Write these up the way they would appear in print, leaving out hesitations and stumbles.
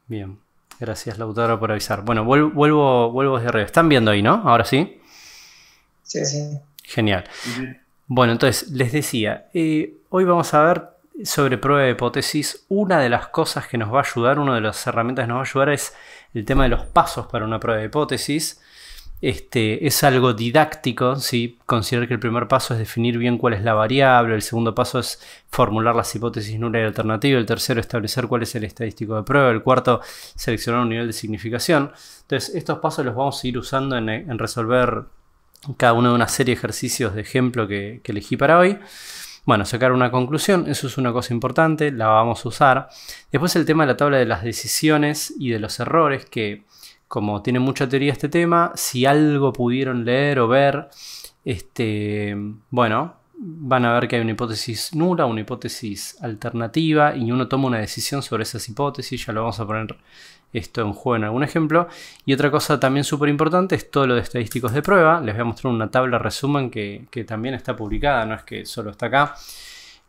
Bien. Gracias, Lautaro, por avisar. Bueno, vuelvo desde arriba. ¿Están viendo ahí, no? Ahora sí. Sí, sí. Genial. Bueno, entonces, les decía, hoy vamos a ver sobre prueba de hipótesis. Una de las cosas que nos va a ayudar, una de las herramientas que nos va a ayudar es el tema de los pasos para una prueba de hipótesis. Es algo didáctico, ¿sí? Considerar que el primer paso es definir bien cuál es la variable, el segundo paso es formular las hipótesis nula y alternativa, el tercero establecer cuál es el estadístico de prueba, el cuarto seleccionar un nivel de significación. Entonces estos pasos los vamos a ir usando en resolver cada uno de una serie de ejercicios de ejemplo que elegí para hoy. Bueno, sacar una conclusión, eso es una cosa importante, la vamos a usar. Después el tema de la tabla de las decisiones y de los errores, que como tiene mucha teoría este tema, si algo pudieron leer o ver, bueno, van a ver que hay una hipótesis nula, una hipótesis alternativa, y uno toma una decisión sobre esas hipótesis. Ya lo vamos a poner esto en juego en algún ejemplo. Y otra cosa también súper importante es todo lo de estadísticos de prueba. Les voy a mostrar una tabla resumen que también está publicada, no es que solo está acá,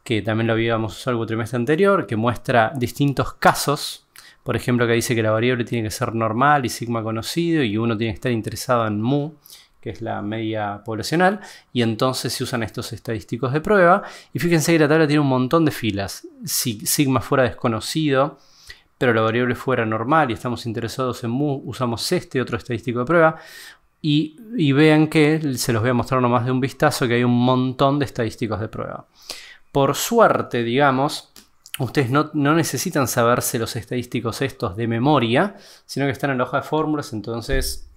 que también lo habíamos usado el trimestre anterior, que muestra distintos casos. Por ejemplo, que dice que la variable tiene que ser normal y sigma conocido y uno tiene que estar interesado en mu, que es la media poblacional, y entonces se usan estos estadísticos de prueba. Y fíjense que la tabla tiene un montón de filas. Si sigma fuera desconocido, pero la variable fuera normal y estamos interesados en mu, usamos este otro estadístico de prueba. Y vean que, se los voy a mostrar nomás de un vistazo, que hay un montón de estadísticos de prueba. Por suerte, digamos, ustedes no necesitan saberse los estadísticos estos de memoria, sino que están en la hoja de fórmulas. Entonces,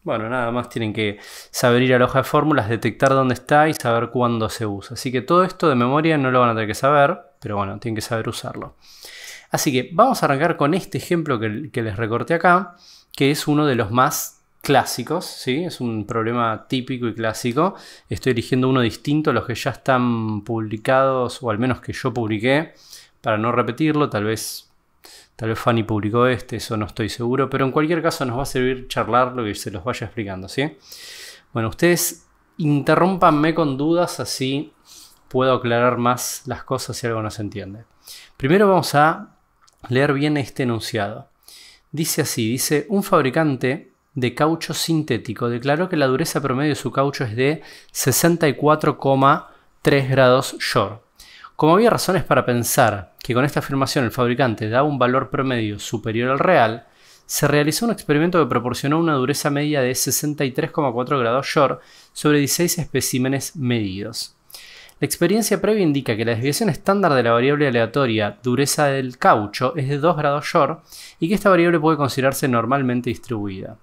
bueno, nada más tienen que saber ir a la hoja de fórmulas, detectar dónde está y saber cuándo se usa. Así que todo esto de memoria no lo van a tener que saber, pero bueno, tienen que saber usarlo. Así que vamos a arrancar con este ejemplo que les recorté acá, que es uno de los más clásicos, ¿sí? Es un problema típico y clásico. Estoy eligiendo uno distinto a los que ya están publicados, o al menos que yo publiqué, para no repetirlo. Tal vez Fanny publicó eso no estoy seguro, pero en cualquier caso nos va a servir charlar lo que se los vaya explicando, ¿sí? Bueno, ustedes interrúmpanme con dudas, así puedo aclarar más las cosas si algo no se entiende. Primero vamos a leer bien este enunciado. Dice así, dice: un fabricante de caucho sintético declaró que la dureza promedio de su caucho es de 64,3 grados Shor. Como había razones para pensar que con esta afirmación el fabricante daba un valor promedio superior al real, se realizó un experimento que proporcionó una dureza media de 63,4 grados Shor sobre 16 especímenes medidos. La experiencia previa indica que la desviación estándar de la variable aleatoria dureza del caucho es de 2 grados Shor y que esta variable puede considerarse normalmente distribuida.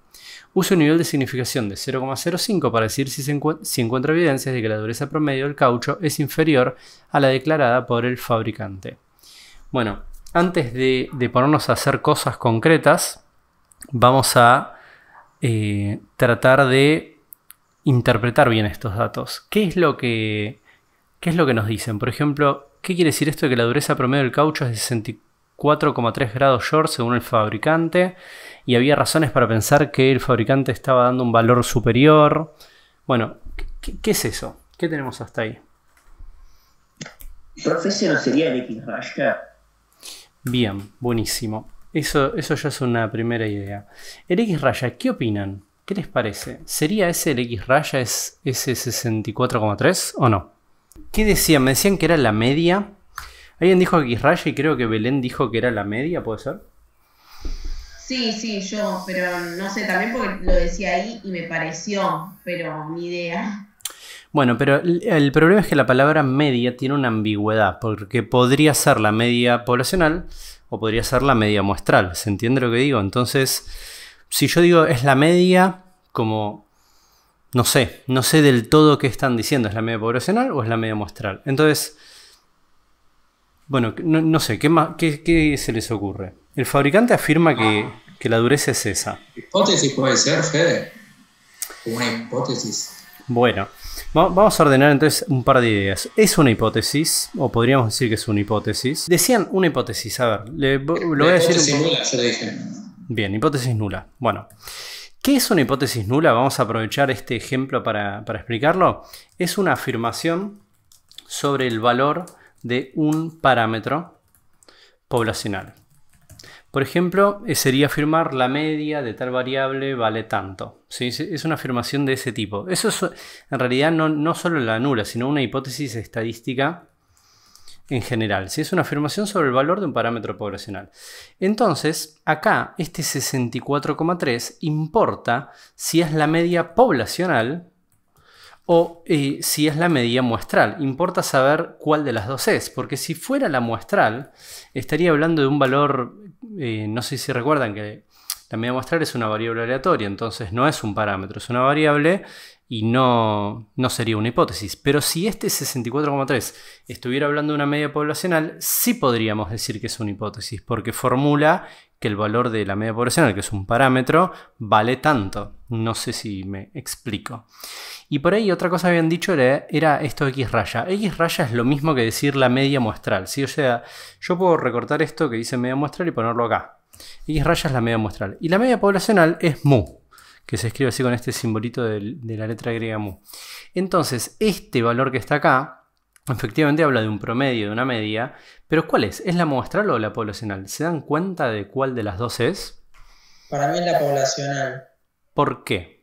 Use un nivel de significación de 0,05 para decir si encuentra evidencias de que la dureza promedio del caucho es inferior a la declarada por el fabricante. Bueno, antes de ponernos a hacer cosas concretas, vamos a tratar de interpretar bien estos datos. ¿Qué es lo que nos dicen? Por ejemplo, ¿qué quiere decir esto de que la dureza promedio del caucho es de 64,3 grados Shor según el fabricante? Y había razones para pensar que el fabricante estaba dando un valor superior. Bueno, ¿qué es eso? ¿Qué tenemos hasta ahí? Profe, ¿no sería el X raya? Bien, buenísimo. Eso ya es una primera idea. El X raya, ¿qué opinan? ¿Qué les parece? ¿Sería ese el X raya, es ese 64,3 o no? ¿Qué decían? Me decían que era la media. Alguien dijo X raya y creo que Belén dijo que era la media, ¿puede ser? Sí, yo, pero no sé, también porque lo decía ahí y me pareció, pero ni idea. Bueno, pero el problema es que la palabra media tiene una ambigüedad, porque podría ser la media poblacional o podría ser la media muestral. ¿Se entiende lo que digo? Entonces, si yo digo es la media, como no sé del todo qué están diciendo, ¿es la media poblacional o es la media muestral? Entonces, bueno, no sé, ¿qué se les ocurre? El fabricante afirma que la dureza es esa. ¿Hipótesis puede ser, Fede? Una hipótesis. Bueno, vamos a ordenar entonces un par de ideas. ¿Es una hipótesis? O podríamos decir que es una hipótesis. Decían una hipótesis, a ver, lo voy a decir. Hipótesis nula, yo le dije. Bien, hipótesis nula. Bueno, ¿qué es una hipótesis nula? Vamos a aprovechar este ejemplo para explicarlo. Es una afirmación sobre el valor de un parámetro poblacional. Por ejemplo, sería afirmar la media de tal variable vale tanto. ¿Sí? Es una afirmación de ese tipo. Eso es en realidad no solo la nula, sino una hipótesis estadística en general. ¿Sí? Es una afirmación sobre el valor de un parámetro poblacional. Entonces, acá, este 64,3 importa si es la media poblacional o si es la media muestral. Importa saber cuál de las dos es, porque si fuera la muestral, estaría hablando de un valor, no sé si recuerdan que la media muestral es una variable aleatoria, entonces no es un parámetro, es una variable y no sería una hipótesis. Pero si este 64,3 estuviera hablando de una media poblacional, sí podríamos decir que es una hipótesis, porque formula que el valor de la media poblacional, que es un parámetro, vale tanto. No sé si me explico. Y por ahí otra cosa que habían dicho era esto de X raya. X raya es lo mismo que decir la media muestral, ¿sí? O sea, yo puedo recortar esto que dice media muestral y ponerlo acá. X raya es la media muestral. Y la media poblacional es mu, que se escribe así con este simbolito de la letra griega mu. Entonces, este valor que está acá, efectivamente habla de un promedio, de una media. Pero ¿cuál es? ¿Es la muestral o la poblacional? ¿Se dan cuenta de cuál de las dos es? Para mí es la poblacional. ¿Por qué?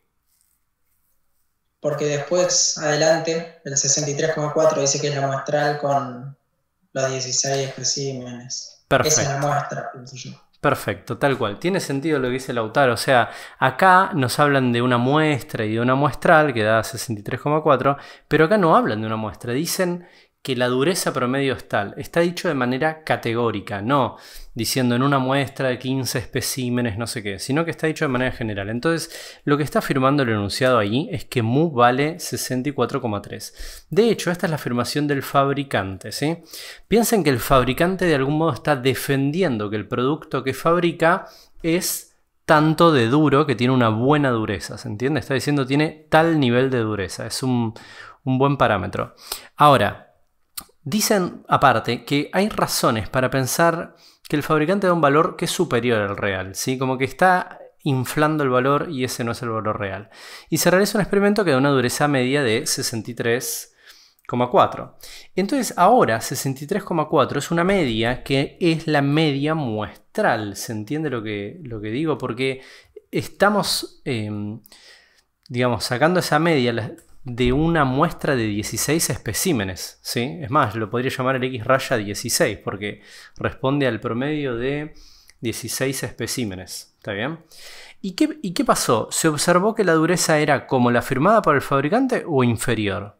Porque después, adelante, el 63,4 dice que es la muestral con los 16 especímenes. Perfecto. Esa es la muestra, pienso yo. Perfecto, tal cual. Tiene sentido lo que dice Lautaro. O sea, acá nos hablan de una muestra y de una muestral que da 63,4, pero acá no hablan de una muestra. Dicen que la dureza promedio es tal. Está dicho de manera categórica, no diciendo en una muestra de 15 especímenes, no sé qué, sino que está dicho de manera general. Entonces, lo que está afirmando el enunciado ahí es que mu vale 64,3. De hecho, esta es la afirmación del fabricante, ¿sí? Piensen que el fabricante de algún modo está defendiendo que el producto que fabrica es tanto de duro, que tiene una buena dureza, ¿se entiende? Está diciendo tiene tal nivel de dureza, es un buen parámetro. Ahora, dicen aparte que hay razones para pensar que el fabricante da un valor que es superior al real, ¿sí? Como que está inflando el valor y ese no es el valor real. Y se realiza un experimento que da una dureza media de 63,4. Entonces ahora 63,4 es una media que es la media muestral. ¿Se entiende lo que digo? Porque estamos, digamos, sacando esa media de una muestra de 16 especímenes, ¿sí? Es más, lo podría llamar el X raya 16 porque responde al promedio de 16 especímenes, ¿está bien? ¿Y qué pasó? ¿Se observó que la dureza era como la afirmada por el fabricante o inferior?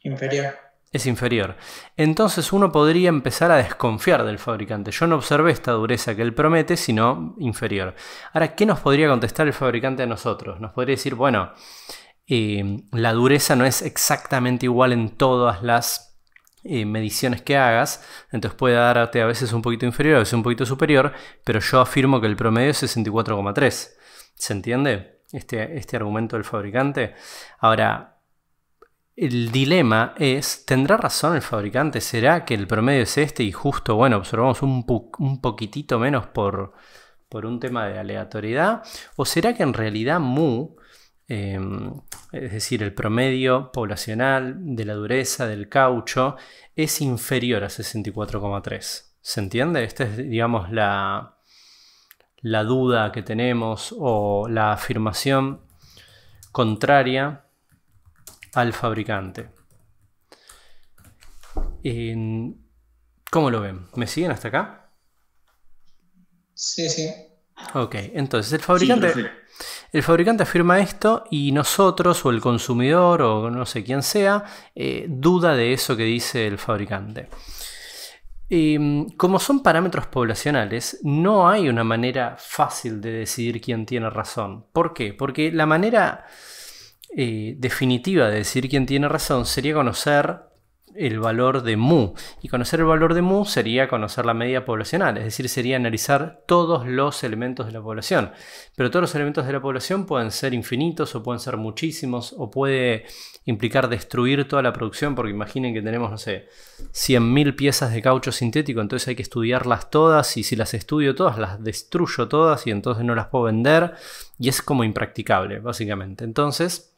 Inferior. Es inferior. Entonces uno podría empezar a desconfiar del fabricante. Yo no observé esta dureza que él promete, sino inferior. Ahora, ¿qué nos podría contestar el fabricante a nosotros? Nos podría decir, bueno, la dureza no es exactamente igual en todas las mediciones que hagas. Entonces puede darte a veces un poquito inferior, a veces un poquito superior, pero yo afirmo que el promedio es 64,3. ¿Se entiende este argumento del fabricante? Ahora, el dilema es, ¿tendrá razón el fabricante? ¿Será que el promedio es este y justo, bueno, observamos un poquitito menos por un tema de aleatoriedad? ¿O será que en realidad mu, es decir, el promedio poblacional de la dureza del caucho, es inferior a 64,3? ¿Se entiende? Esta es, digamos, la duda que tenemos o la afirmación contraria al fabricante. ¿Cómo lo ven? ¿Me siguen hasta acá? Sí, sí. Ok, entonces el fabricante afirma esto y nosotros o el consumidor o no sé quién sea duda de eso que dice el fabricante. Como son parámetros poblacionales, no hay una manera fácil de decidir quién tiene razón. ¿Por qué? Porque la manera definitiva de decir quién tiene razón sería conocer el valor de mu. Y conocer el valor de mu sería conocer la media poblacional, es decir, sería analizar todos los elementos de la población. Pero todos los elementos de la población pueden ser infinitos o pueden ser muchísimos o puede implicar destruir toda la producción, porque imaginen que tenemos, no sé, 100.000 piezas de caucho sintético, entonces hay que estudiarlas todas y si las estudio todas, las destruyo todas y entonces no las puedo vender y es como impracticable, básicamente. Entonces,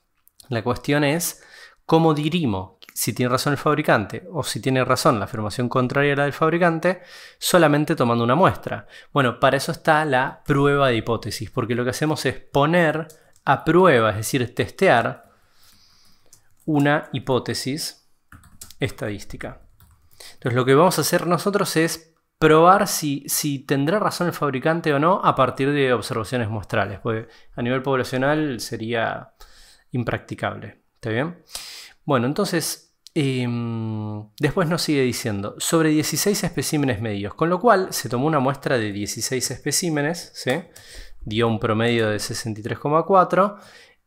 la cuestión es cómo dirimo si tiene razón el fabricante o si tiene razón la afirmación contraria a la del fabricante, solamente tomando una muestra. Bueno, para eso está la prueba de hipótesis, porque lo que hacemos es poner a prueba, es decir, testear una hipótesis estadística. Entonces lo que vamos a hacer nosotros es probar si tendrá razón el fabricante o no a partir de observaciones muestrales, porque a nivel poblacional sería impracticable. ¿Está bien? Bueno, entonces después nos sigue diciendo sobre 16 especímenes medios, con lo cual se tomó una muestra de 16 especímenes, ¿sí? Dio un promedio de 63,4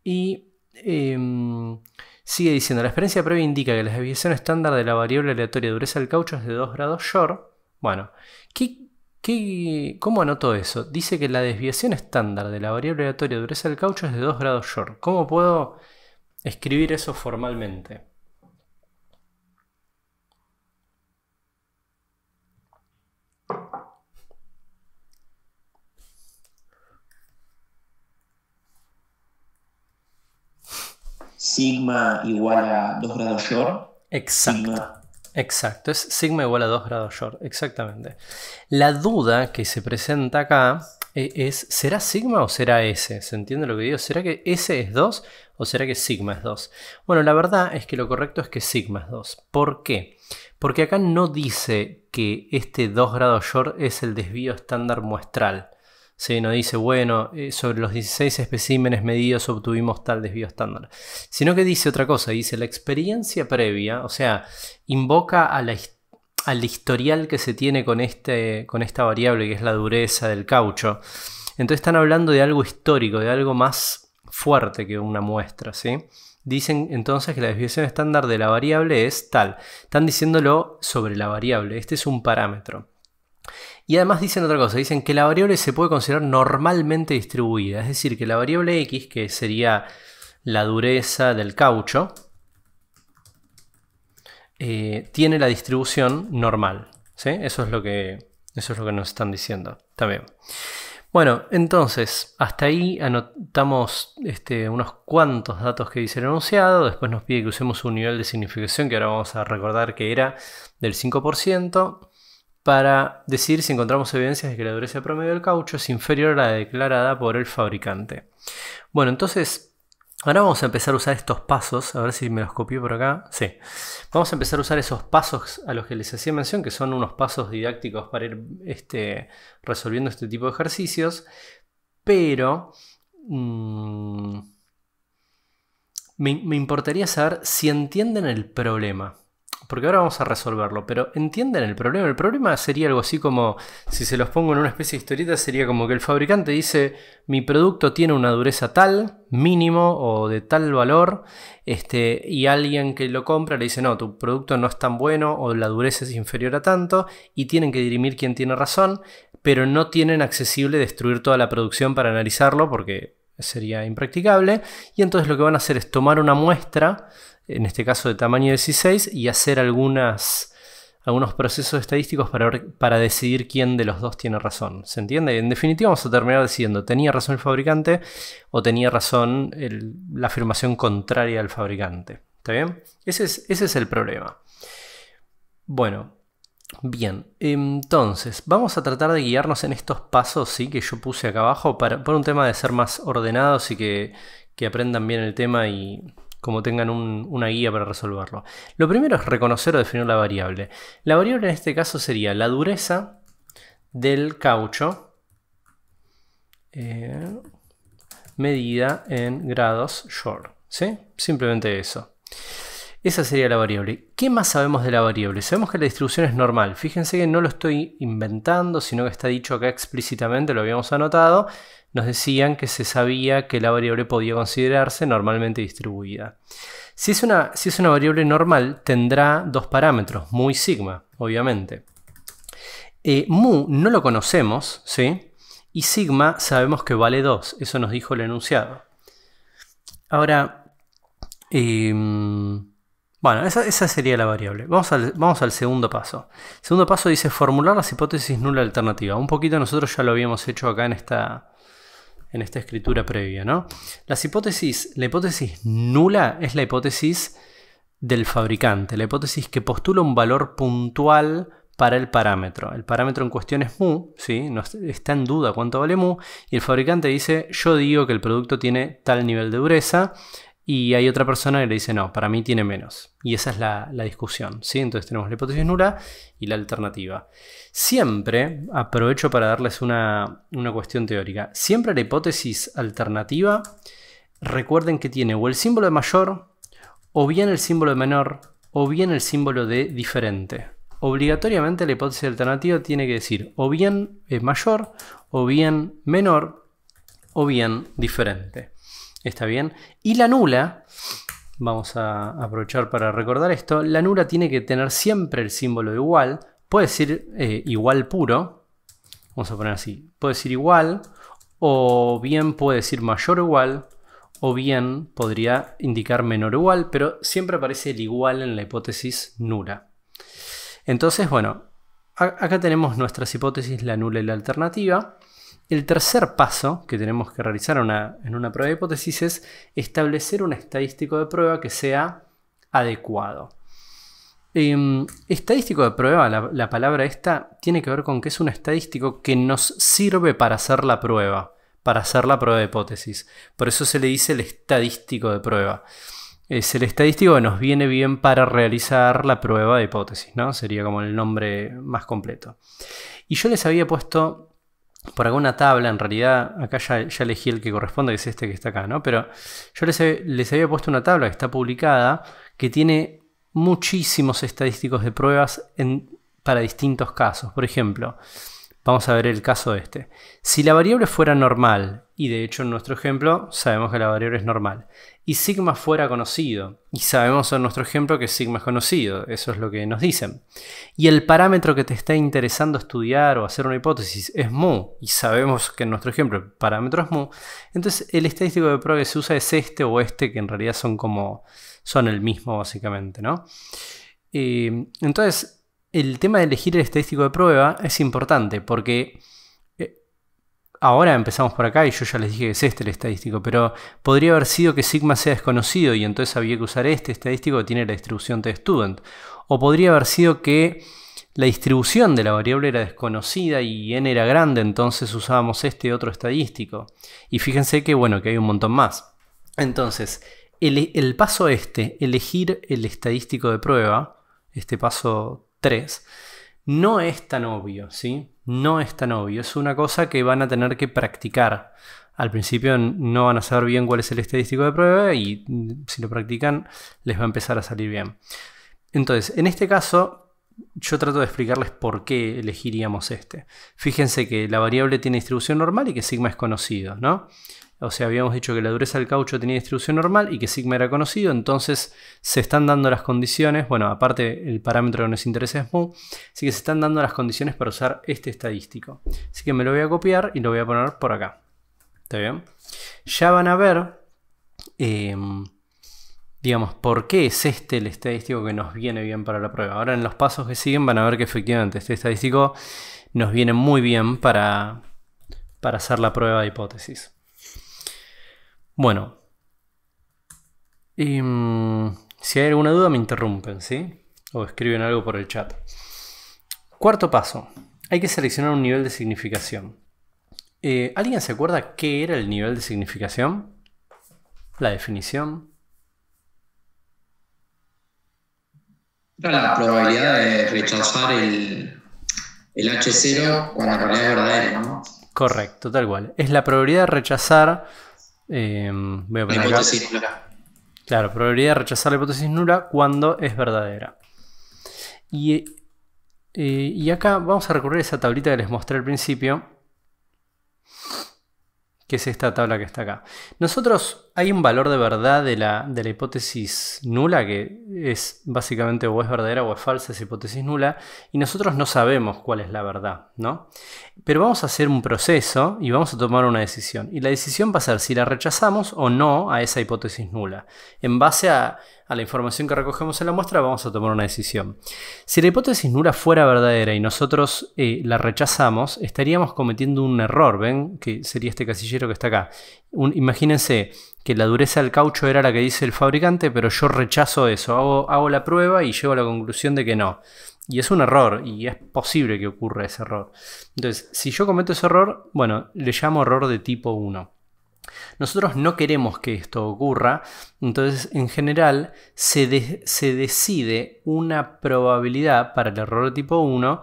y sigue diciendo, la experiencia previa indica que la desviación estándar de la variable aleatoria de dureza del caucho es de 2 grados Shor. Bueno, ¿cómo anoto eso? Dice que la desviación estándar de la variable aleatoria de dureza del caucho es de 2 grados Shor. ¿Cómo puedo escribir eso formalmente? Sigma igual a 2 grados Shor. Exacto. Sigma. Exacto, es sigma igual a 2 grados Shor, exactamente. La duda que se presenta acá es, ¿será sigma o será S? ¿Se entiende lo que digo? ¿Será que S es 2 o será que sigma es 2? Bueno, la verdad es que lo correcto es que sigma es 2. ¿Por qué? Porque acá no dice que este 2 grados Shor es el desvío estándar muestral. ¿Sí? No dice, bueno, sobre los 16 especímenes medidos obtuvimos tal desvío estándar. Sino que dice otra cosa, dice la experiencia previa, o sea, invoca al historial que se tiene con esta variable que es la dureza del caucho. Entonces están hablando de algo histórico, de algo más fuerte que una muestra, ¿sí? Dicen entonces que la desviación estándar de la variable es tal. Están diciéndolo sobre la variable, este es un parámetro. Y además dicen otra cosa, dicen que la variable se puede considerar normalmente distribuida, es decir, que la variable X, que sería la dureza del caucho, tiene la distribución normal, ¿sí? Eso es lo que nos están diciendo también. Bueno, entonces, hasta ahí anotamos unos cuantos datos que dice el enunciado, después nos pide que usemos un nivel de significación que ahora vamos a recordar que era del 5%, para decir si encontramos evidencias de que la dureza promedio del caucho es inferior a la declarada por el fabricante. Bueno, entonces, ahora vamos a empezar a usar estos pasos, a ver si me los copié por acá. Sí, vamos a empezar a usar esos pasos a los que les hacía mención, que son unos pasos didácticos para ir resolviendo este tipo de ejercicios, pero me importaría saber si entienden el problema. Porque ahora vamos a resolverlo, pero ¿entienden el problema? El problema sería algo así como, si se los pongo en una especie de historieta, sería como que el fabricante dice, mi producto tiene una dureza tal, mínimo o de tal valor, y alguien que lo compra le dice, no, tu producto no es tan bueno o la dureza es inferior a tanto, y tienen que dirimir quién tiene razón, pero no tienen accesible destruir toda la producción para analizarlo porque sería impracticable, y entonces lo que van a hacer es tomar una muestra, en este caso de tamaño 16, y hacer algunos procesos estadísticos para decidir quién de los dos tiene razón. ¿Se entiende? En definitiva vamos a terminar decidiendo, ¿tenía razón el fabricante o tenía razón la afirmación contraria al fabricante? ¿Está bien? Ese es el problema. Bueno, bien. Entonces, vamos a tratar de guiarnos en estos pasos, ¿sí?, que yo puse acá abajo por un tema de ser más ordenados y que aprendan bien el tema y como tengan una guía para resolverlo. Lo primero es reconocer o definir la variable. La variable en este caso sería la dureza del caucho medida en grados Shor, ¿sí? Simplemente eso. Esa sería la variable. ¿Qué más sabemos de la variable? Sabemos que la distribución es normal. Fíjense que no lo estoy inventando, sino que está dicho acá explícitamente, lo habíamos anotado. Nos decían que se sabía que la variable podía considerarse normalmente distribuida. Si es una variable normal, tendrá dos parámetros, mu y sigma, obviamente. Mu no lo conocemos, ¿sí? Y sigma sabemos que vale 2, eso nos dijo el enunciado. Ahora, bueno, esa sería la variable. Vamos al segundo paso. El segundo paso dice formular las hipótesis nula alternativa. Un poquito nosotros ya lo habíamos hecho acá en esta escritura previa, ¿no? La hipótesis nula es la hipótesis del fabricante, la hipótesis que postula un valor puntual para el parámetro. El parámetro en cuestión es mu, ¿sí? No está en duda cuánto vale mu, y el fabricante dice, yo digo que el producto tiene tal nivel de dureza, y hay otra persona que le dice, no, para mí tiene menos. Y esa es la discusión, ¿sí? Entonces tenemos la hipótesis nula y la alternativa. Siempre, aprovecho para darles una cuestión teórica, siempre la hipótesis alternativa, recuerden que tiene o el símbolo de mayor, o bien el símbolo de menor, o bien el símbolo de diferente. Obligatoriamente la hipótesis alternativa tiene que decir o bien mayor, o bien menor, o bien diferente. ¿Está bien? Y la nula, vamos a aprovechar para recordar esto, la nula tiene que tener siempre el símbolo de igual, puede decir igual puro, vamos a poner así, puede decir igual, o bien puede decir mayor o igual, o bien podría indicar menor o igual, pero siempre aparece el igual en la hipótesis nula. Entonces, bueno, acá tenemos nuestras hipótesis, la nula y la alternativa. El tercer paso que tenemos que realizar en una prueba de hipótesis es establecer un estadístico de prueba que sea adecuado. Estadístico de prueba, la palabra esta, tiene que ver con que es un estadístico que nos sirve para hacer la prueba de hipótesis. Por eso se le dice el estadístico de prueba. Es el estadístico que nos viene bien para realizar la prueba de hipótesis, ¿no? Sería como el nombre más completo. Y yo les había puesto por acá una tabla, en realidad acá ya elegí el que corresponde, que es este que está acá, ¿no? Pero yo les había puesto una tabla que está publicada, que tiene muchísimos estadísticos de pruebas para distintos casos. Por ejemplo, vamos a ver el caso este. Si la variable fuera normal, y de hecho en nuestro ejemplo sabemos que la variable es normal, y sigma fuera conocido, y sabemos en nuestro ejemplo que sigma es conocido, eso es lo que nos dicen, y el parámetro que te está interesando estudiar o hacer una hipótesis es mu, y sabemos que en nuestro ejemplo el parámetro es mu, entonces el estadístico de prueba que se usa es este o este, que en realidad son el mismo básicamente, ¿no? Entonces el tema de elegir el estadístico de prueba es importante porque ahora empezamos por acá y yo ya les dije que es este el estadístico, pero podría haber sido que sigma sea desconocido y entonces había que usar este estadístico que tiene la distribución t-student. O podría haber sido que la distribución de la variable era desconocida y n era grande, entonces usábamos este otro estadístico. Y fíjense que bueno, que hay un montón más. Entonces, el paso elegir el estadístico de prueba, este paso 3, no es tan obvio, ¿sí? No es tan obvio. Es una cosa que van a tener que practicar. Al principio no van a saber bien cuál es el estadístico de prueba y si lo practican les va a empezar a salir bien. Entonces, en este caso, yo trato de explicarles por qué elegiríamos este. Fíjense que la variable tiene distribución normal y que sigma es conocido, ¿no? O sea, habíamos dicho que la dureza del caucho tenía distribución normal y que sigma era conocido, entonces se están dando las condiciones, bueno, aparte el parámetro que nos interesa es mu, así que se están dando las condiciones para usar este estadístico. Así que me lo voy a copiar y lo voy a poner por acá. ¿Está bien? Ya van a ver, digamos, por qué es este el estadístico que nos viene bien para la prueba. Ahora en los pasos que siguen van a ver que efectivamente este estadístico nos viene muy bien para hacer la prueba de hipótesis. Bueno, si hay alguna duda me interrumpen, ¿sí? O escriben algo por el chat. Cuarto paso, hay que seleccionar un nivel de significación. ¿Alguien se acuerda qué era el nivel de significación? La definición. Era la probabilidad de rechazar el H0 cuando en realidad es verdadero, ¿no? Correcto, tal cual. Es la probabilidad de rechazar... voy a poner la acá. hipótesis nula. Claro, probabilidad de rechazar la hipótesis nula cuando es verdadera. Y acá vamos a recurrir a esa tablita que les mostré al principio, que es esta tabla que está acá. Nosotros, hay un valor de verdad de la hipótesis nula, que es básicamente o es verdadera o es falsa esa hipótesis nula, y nosotros no sabemos cuál es la verdad, ¿no? Pero vamos a hacer un proceso y vamos a tomar una decisión. Y la decisión va a ser si la rechazamos o no a esa hipótesis nula. En base a la información que recogemos en la muestra vamos a tomar una decisión. Si la hipótesis nula fuera verdadera y nosotros la rechazamos, estaríamos cometiendo un error. ¿Ven? Que sería este casillero que está acá. Imagínense que la dureza del caucho era la que dice el fabricante, pero yo rechazo eso, hago la prueba y llego a la conclusión de que no. Y es un error, y es posible que ocurra ese error. Entonces, si yo cometo ese error, bueno, le llamo error de tipo 1. Nosotros no queremos que esto ocurra, entonces en general se decide una probabilidad para el error de tipo 1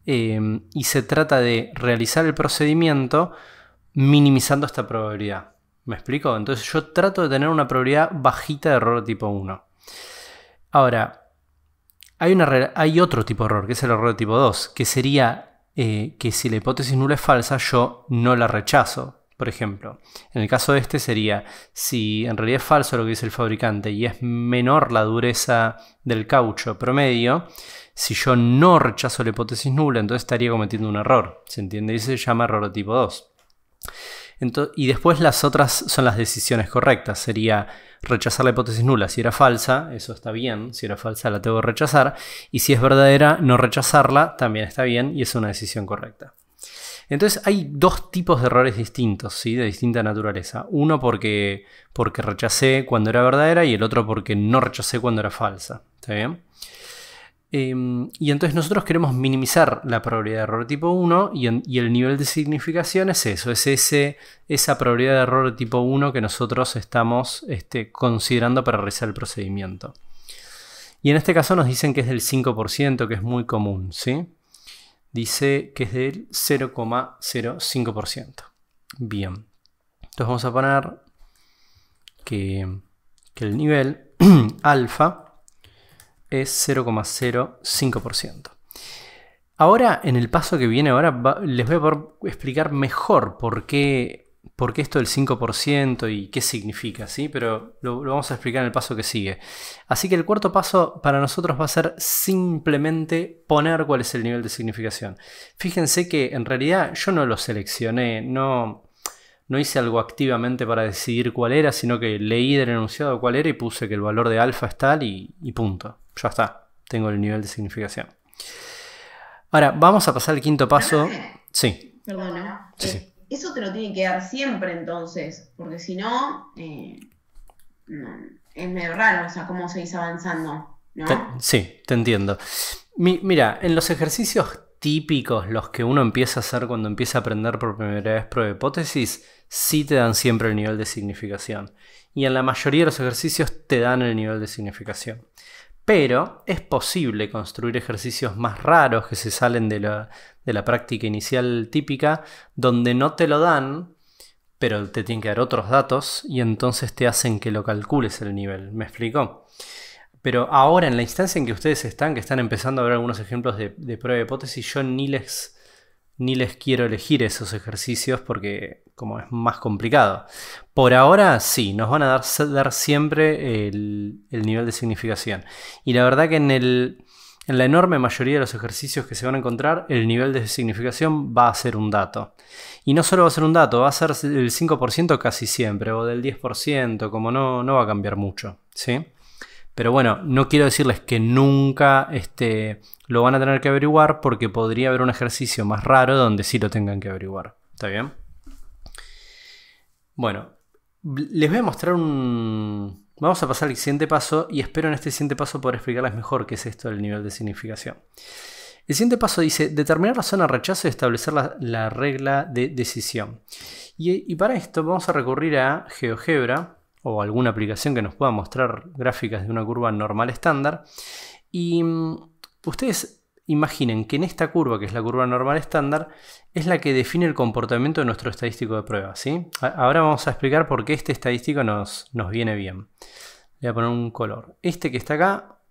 y se trata de realizar el procedimiento minimizando esta probabilidad. ¿Me explico? Entonces yo trato de tener una probabilidad bajita de error de tipo 1. Ahora, hay otro tipo de error, que es el error de tipo 2, que sería que si la hipótesis nula es falsa, yo no la rechazo. Por ejemplo, en el caso de este sería, si en realidad es falso lo que dice el fabricante y es menor la dureza del caucho promedio, si yo no rechazo la hipótesis nula, entonces estaría cometiendo un error. ¿Se entiende? Y se llama error de tipo 2. Y después las otras son las decisiones correctas. Sería rechazar la hipótesis nula. Si era falsa, eso está bien. Si era falsa, la tengo que rechazar. Y si es verdadera, no rechazarla, también está bien y es una decisión correcta. Entonces hay dos tipos de errores distintos, ¿sí? De distinta naturaleza. Uno porque rechacé cuando era verdadera y el otro porque no rechacé cuando era falsa. ¿Está bien? Y entonces nosotros queremos minimizar la probabilidad de error tipo 1 y el nivel de significación es eso, es esa probabilidad de error tipo 1 que nosotros estamos considerando para realizar el procedimiento. Y en este caso nos dicen que es del 5%, que es muy común, ¿sí? Dice que es del 0,05%. Bien. Entonces vamos a poner que el nivel alfa es 0,05%. Ahora, en el paso que viene ahora, les voy a poder explicar mejor por qué esto del 5% y qué significa, ¿sí? Pero lo vamos a explicar en el paso que sigue. Así que el cuarto paso para nosotros va a ser simplemente poner cuál es el nivel de significación. Fíjense que en realidad yo no lo seleccioné, no hice algo activamente para decidir cuál era, sino que leí del enunciado cuál era y puse que el valor de alfa es tal y punto. Ya está, tengo el nivel de significación. Ahora, vamos a pasar al quinto paso. Sí. Perdona. Sí. Eso te lo tiene que dar siempre entonces, porque si no, no, es medio raro, o sea, cómo seguís avanzando, ¿no? Sí, te entiendo. Mira, en los ejercicios típicos, los que uno empieza a hacer cuando empieza a aprender por primera vez prueba de hipótesis, sí te dan siempre el nivel de significación. Y en la mayoría de los ejercicios te dan el nivel de significación. Pero es posible construir ejercicios más raros que se salen de la práctica inicial típica, donde no te lo dan, pero te tienen que dar otros datos y entonces te hacen que lo calcules el nivel. ¿Me explico? Pero ahora, en la instancia en que ustedes están, que están empezando a ver algunos ejemplos de prueba de hipótesis, yo ni les quiero elegir esos ejercicios porque como es más complicado. Por ahora sí, nos van a dar siempre el nivel de significación. Y la verdad que en la enorme mayoría de los ejercicios que se van a encontrar, el nivel de significación va a ser un dato. Y no solo va a ser un dato, va a ser el 5% casi siempre, o del 10%, como no va a cambiar mucho, ¿sí? Pero bueno, no quiero decirles que nunca lo van a tener que averiguar porque podría haber un ejercicio más raro donde sí lo tengan que averiguar. ¿Está bien? Bueno, les voy a mostrar Vamos a pasar al siguiente paso y espero en este siguiente paso poder explicarles mejor qué es esto del nivel de significación. El siguiente paso dice determinar la zona de rechazo y establecer la regla de decisión. Y para esto vamos a recurrir a GeoGebra o alguna aplicación que nos pueda mostrar gráficas de una curva normal estándar. Y ustedes imaginen que en esta curva, que es la curva normal estándar, es la que define el comportamiento de nuestro estadístico de prueba, ¿sí? Ahora vamos a explicar por qué este estadístico nos viene bien. Le voy a poner un color. Este que está acá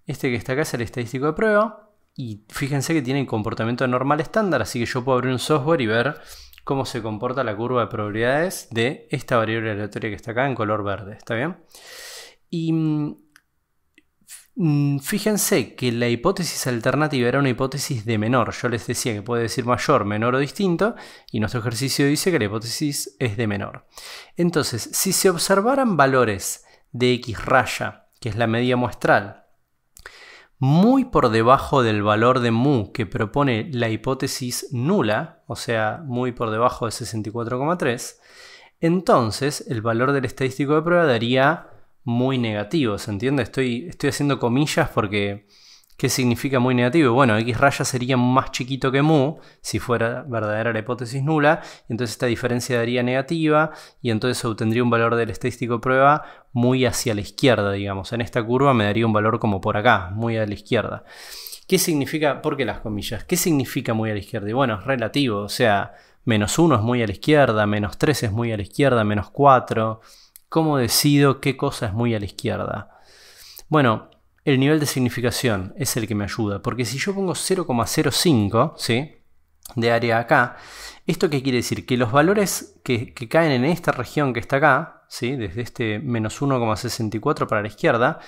es el estadístico de prueba. Y fíjense que tiene el comportamiento normal estándar, así que yo puedo abrir un software y ver cómo se comporta la curva de probabilidades de esta variable aleatoria que está acá en color verde. ¿Está bien? Y fíjense que la hipótesis alternativa era una hipótesis de menor. Yo les decía que puede decir mayor, menor o distinto, y nuestro ejercicio dice que la hipótesis es de menor. Entonces, si se observaran valores de X raya, que es la media muestral, muy por debajo del valor de mu que propone la hipótesis nula, o sea, muy por debajo de 64,3, entonces el valor del estadístico de prueba daría muy negativo, ¿se entiende? Estoy haciendo comillas porque ¿qué significa muy negativo? Bueno, X raya sería más chiquito que mu si fuera verdadera la hipótesis nula, entonces esta diferencia daría negativa y entonces obtendría un valor del estadístico de prueba muy hacia la izquierda, digamos. En esta curva me daría un valor como por acá, muy a la izquierda. ¿Qué significa? ¿Por qué las comillas? ¿Qué significa muy a la izquierda? Y bueno, es relativo, o sea, -1 es muy a la izquierda, -3 es muy a la izquierda, -4. ¿Cómo decido qué cosa es muy a la izquierda? Bueno, el nivel de significación es el que me ayuda, porque si yo pongo 0,05, ¿sí?, de área acá, ¿esto qué quiere decir? Que los valores que caen en esta región que está acá, ¿sí?, desde este -1,64 para la izquierda,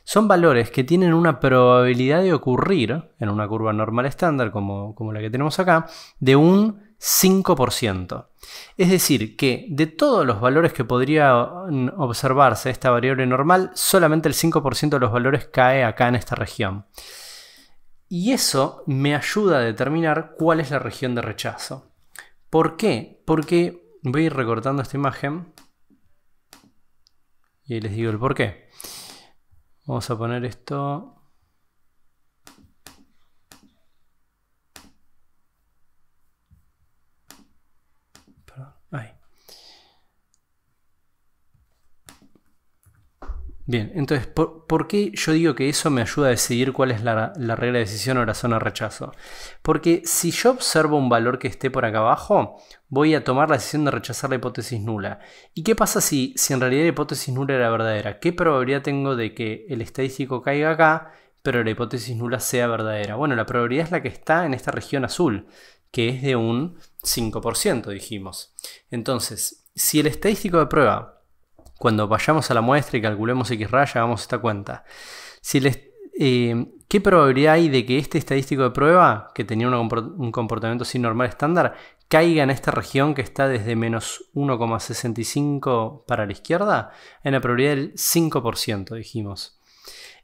son valores que tienen una probabilidad de ocurrir en una curva normal estándar como la que tenemos acá, de un 5%. Es decir, que de todos los valores que podría observarse esta variable normal, solamente el 5% de los valores cae acá en esta región. Y eso me ayuda a determinar cuál es la región de rechazo. ¿Por qué? Porque voy a ir recortando esta imagen y ahí les digo el por qué. Vamos a poner esto. Ahí. Bien, entonces, ¿por qué yo digo que eso me ayuda a decidir cuál es la regla de decisión o la zona de rechazo? Porque si yo observo un valor que esté por acá abajo, voy a tomar la decisión de rechazar la hipótesis nula. ¿Y qué pasa si en realidad la hipótesis nula era verdadera? ¿Qué probabilidad tengo de que el estadístico caiga acá, pero la hipótesis nula sea verdadera? Bueno, la probabilidad es la que está en esta región azul, que es de un 5%, dijimos. Entonces, si el estadístico de prueba, cuando vayamos a la muestra y calculemos X raya, hagamos esta cuenta. ¿Qué probabilidad hay de que este estadístico de prueba, que tenía un comportamiento sin normal estándar, caiga en esta región que está desde -1,65 para la izquierda? En la probabilidad del 5%, dijimos.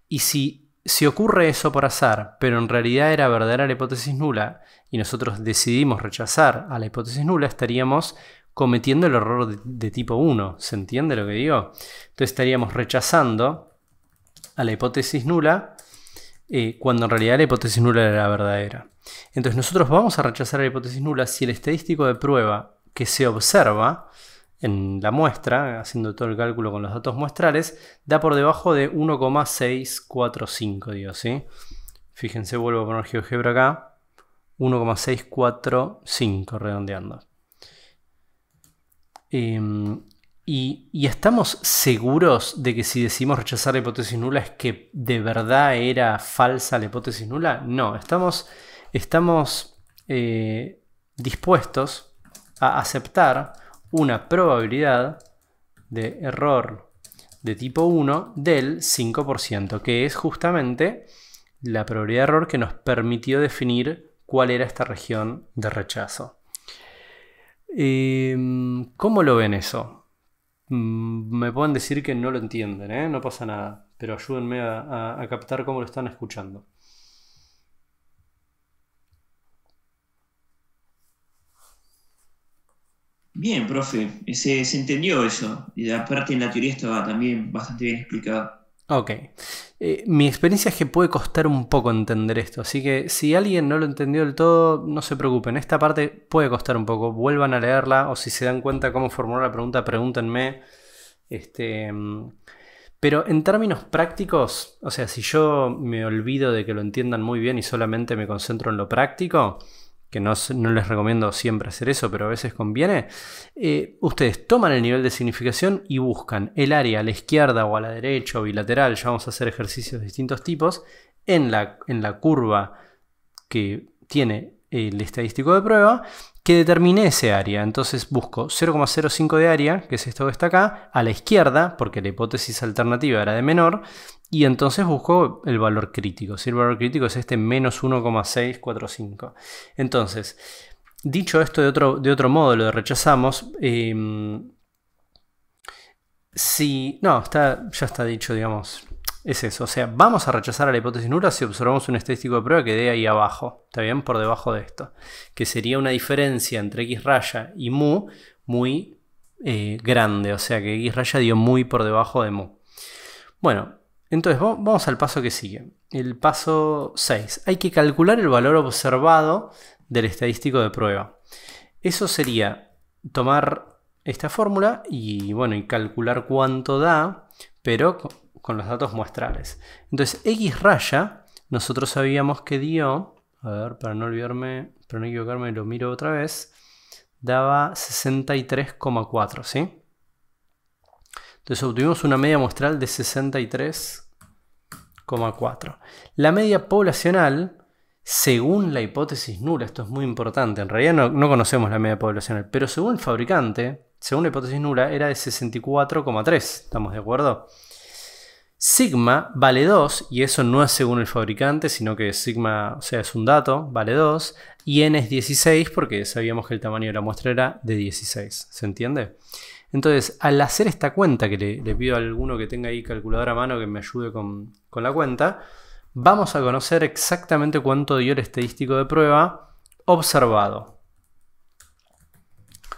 Y si ocurre eso por azar, pero en realidad era verdadera la hipótesis nula, y nosotros decidimos rechazar a la hipótesis nula, estaríamos cometiendo el error de tipo 1. ¿Se entiende lo que digo? Entonces estaríamos rechazando a la hipótesis nula cuando en realidad la hipótesis nula era verdadera. Entonces nosotros vamos a rechazar a la hipótesis nula si el estadístico de prueba que se observa en la muestra, haciendo todo el cálculo con los datos muestrales, da por debajo de 1,645, digo, ¿sí? Fíjense, vuelvo a poner GeoGebra acá. 1,645 redondeando. Y estamos seguros de que si decidimos rechazar la hipótesis nula es que de verdad era falsa la hipótesis nula. No, estamos dispuestos a aceptar una probabilidad de error de tipo 1 del 5%, que es justamente la probabilidad de error que nos permitió definir cuál era esta región de rechazo. ¿Cómo lo ven eso? Me pueden decir que no lo entienden, ¿eh? No pasa nada, pero ayúdenme a captar cómo lo están escuchando. Bien, profe, se entendió eso. Y aparte en la teoría estaba también bastante bien explicado. Ok. Mi experiencia es que puede costar un poco entender esto, así que si alguien no lo entendió del todo, no se preocupen. Esta parte puede costar un poco. Vuelvan a leerla o si se dan cuenta cómo formular la pregunta, pregúntenme. Pero en términos prácticos, o sea, si yo me olvido de que lo entiendan muy bien y solamente me concentro en lo práctico, que no les recomiendo siempre hacer eso, pero a veces conviene, ustedes toman el nivel de significación y buscan el área a la izquierda o a la derecha o bilateral, ya vamos a hacer ejercicios de distintos tipos, en la curva que tiene el estadístico de prueba, que determine ese área. Entonces busco 0,05 de área, que es esto que está acá, a la izquierda, porque la hipótesis alternativa era de menor, y entonces busco el valor crítico. Si el valor crítico es este menos 1,645. Entonces, dicho esto de otro modo, lo rechazamos. Ya está dicho, digamos. Es eso, o sea, vamos a rechazar a la hipótesis nula si observamos un estadístico de prueba que dé ahí abajo, ¿está bien? Por debajo de esto, que sería una diferencia entre X raya y mu muy grande, o sea que X raya dio muy por debajo de mu. Bueno, entonces vamos al paso que sigue. El paso 6. Hay que calcular el valor observado del estadístico de prueba. Eso sería tomar esta fórmula y, bueno, y calcular cuánto da, pero con los datos muestrales. Entonces, X raya, nosotros sabíamos que dio, a ver, para no olvidarme, para no equivocarme, lo miro otra vez, daba 63,4, ¿sí? Entonces obtuvimos una media muestral de 63,4. La media poblacional, según la hipótesis nula, esto es muy importante, en realidad no conocemos la media poblacional, pero según el fabricante, según la hipótesis nula, era de 64,3, ¿estamos de acuerdo? Sigma vale 2, y eso no es según el fabricante, sino que sigma, o sea, es un dato, vale 2, y n es 16 porque sabíamos que el tamaño de la muestra era de 16, ¿se entiende? Entonces, al hacer esta cuenta, que le pido a alguno que tenga ahí calculadora a mano que me ayude con la cuenta, vamos a conocer exactamente cuánto dio el estadístico de prueba observado.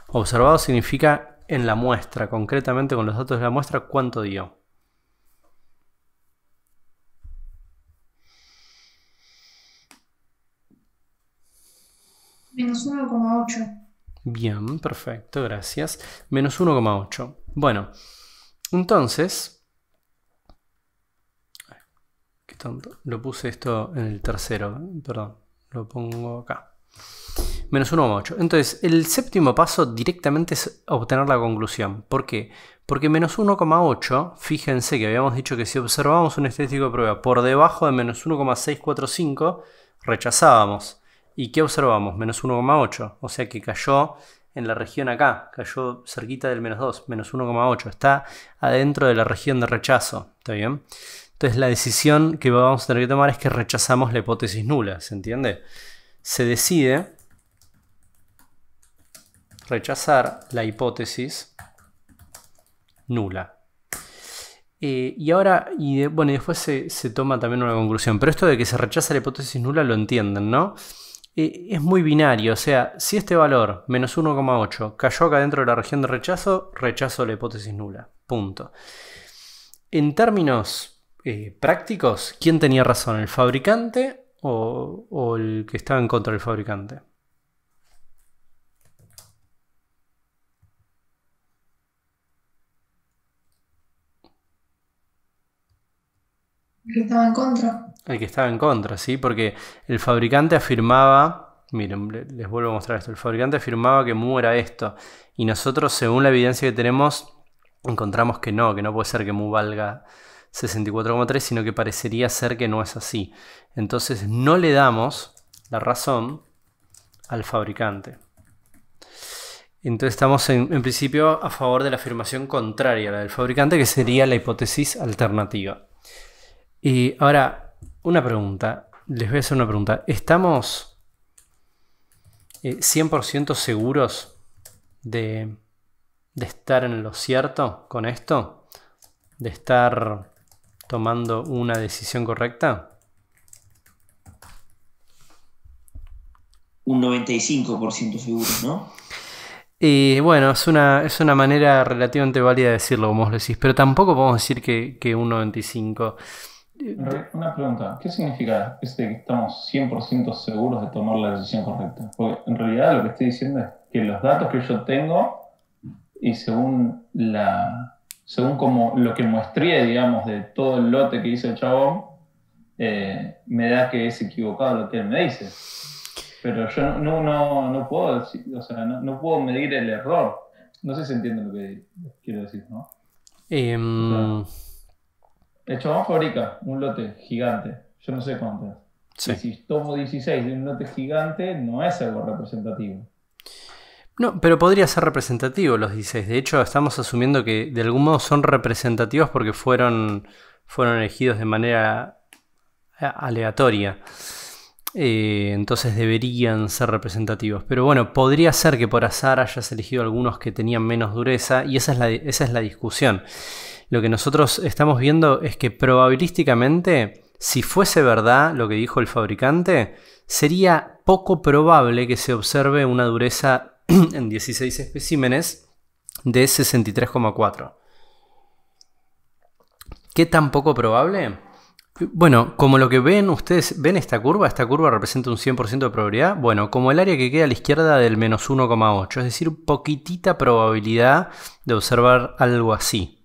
Observado significa en la muestra, concretamente con los datos de la muestra, cuánto dio. Menos 1,8. Bien, perfecto, gracias. Menos 1,8. Bueno, entonces... Qué tonto. Lo puse esto en el tercero. Perdón, lo pongo acá. Menos 1,8. Entonces, el séptimo paso directamente es obtener la conclusión. ¿Por qué? Porque menos 1,8, fíjense que habíamos dicho que si observábamos un estadístico de prueba por debajo de menos 1,645, rechazábamos. ¿Y qué observamos? Menos 1,8. O sea que cayó en la región acá. Cayó cerquita del menos 2. Menos 1,8. Está adentro de la región de rechazo. ¿Está bien? Entonces la decisión que vamos a tener que tomar es que rechazamos la hipótesis nula. ¿Se entiende? Se decide rechazar la hipótesis nula. Y ahora, bueno, y después se toma también una conclusión. Pero esto de que se rechaza la hipótesis nula lo entienden, ¿no? Es muy binario, o sea, si este valor, menos 1,8, cayó acá dentro de la región de rechazo, rechazo la hipótesis nula. Punto. En términos prácticos, ¿quién tenía razón? ¿El fabricante o el que estaba en contra del fabricante? El que estaba en contra. El que estaba en contra, ¿sí? Porque el fabricante afirmaba, miren, les vuelvo a mostrar esto, el fabricante afirmaba que mu era esto, y nosotros, según la evidencia que tenemos, encontramos que no puede ser que mu valga 64,3, sino que parecería ser que no es así. Entonces no le damos la razón al fabricante. Entonces estamos en principio a favor de la afirmación contraria a la del fabricante, que sería la hipótesis alternativa. Y ahora, una pregunta. Les voy a hacer una pregunta. ¿Estamos 100% seguros de estar en lo cierto con esto? ¿De estar tomando una decisión correcta? Un 95% seguro, ¿no? Bueno, es una manera relativamente válida de decirlo, como vos decís, pero tampoco podemos decir que un 95%. Una pregunta, ¿qué significa que estamos 100% seguros de tomar la decisión correcta? Porque en realidad lo que estoy diciendo es que los datos que yo tengo y según como lo que muestré, digamos, de todo el lote que hizo el chabón, me da que es equivocado lo que él me dice. Pero yo no puedo decir, o sea, no puedo medir el error. No sé si entienden lo que quiero decir, ¿no? O sea, el chabón fabrica un lote gigante, yo no sé cuánto. Sí. Y si tomo 16 de un lote gigante, no es algo representativo. No, pero podría ser representativo los 16. De hecho, estamos asumiendo que de algún modo son representativos porque fueron elegidos de manera aleatoria. Entonces deberían ser representativos. Pero bueno, podría ser que por azar hayas elegido algunos que tenían menos dureza, y esa es la discusión. Lo que nosotros estamos viendo es que probabilísticamente, si fuese verdad lo que dijo el fabricante, sería poco probable que se observe una dureza en 16 especímenes de 63,4. ¿Qué tan poco probable? Bueno, como lo que ven, ustedes ven esta curva representa un 100% de probabilidad. Bueno, como el área que queda a la izquierda del menos 1,8, es decir, poquitita probabilidad de observar algo así.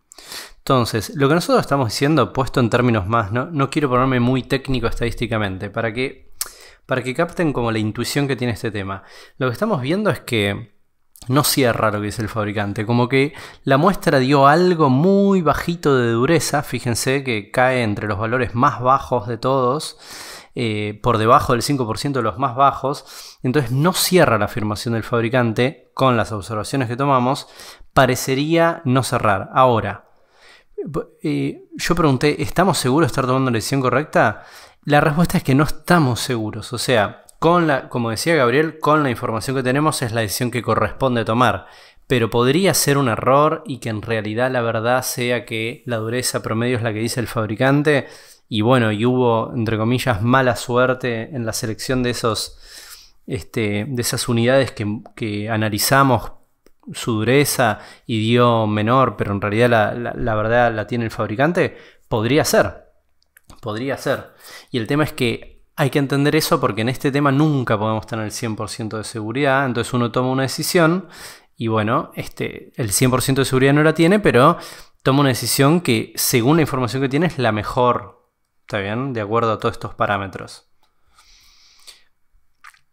Entonces, lo que nosotros estamos diciendo, puesto en términos más, no quiero ponerme muy técnico estadísticamente, para que capten como la intuición que tiene este tema. Lo que estamos viendo es que no cierra lo que dice el fabricante, como que la muestra dio algo muy bajito de dureza, fíjense que cae entre los valores más bajos de todos, por debajo del 5% de los más bajos, entonces no cierra la afirmación del fabricante con las observaciones que tomamos, parecería no cerrar. Ahora, yo pregunté, ¿estamos seguros de estar tomando la decisión correcta? La respuesta es que no estamos seguros, o sea, como decía Gabriel, con la información que tenemos es la decisión que corresponde tomar. Pero podría ser un error y que en realidad la verdad sea que la dureza promedio es la que dice el fabricante. Y bueno, y hubo, entre comillas, mala suerte en la selección de esas unidades que analizamos su dureza y dio menor, pero en realidad la verdad la tiene el fabricante. Podría ser. Y el tema es que hay que entender eso porque en este tema nunca podemos tener el 100% de seguridad. Entonces uno toma una decisión y bueno, el 100% de seguridad no la tiene, pero toma una decisión que según la información que tiene es la mejor. ¿Está bien? De acuerdo a todos estos parámetros.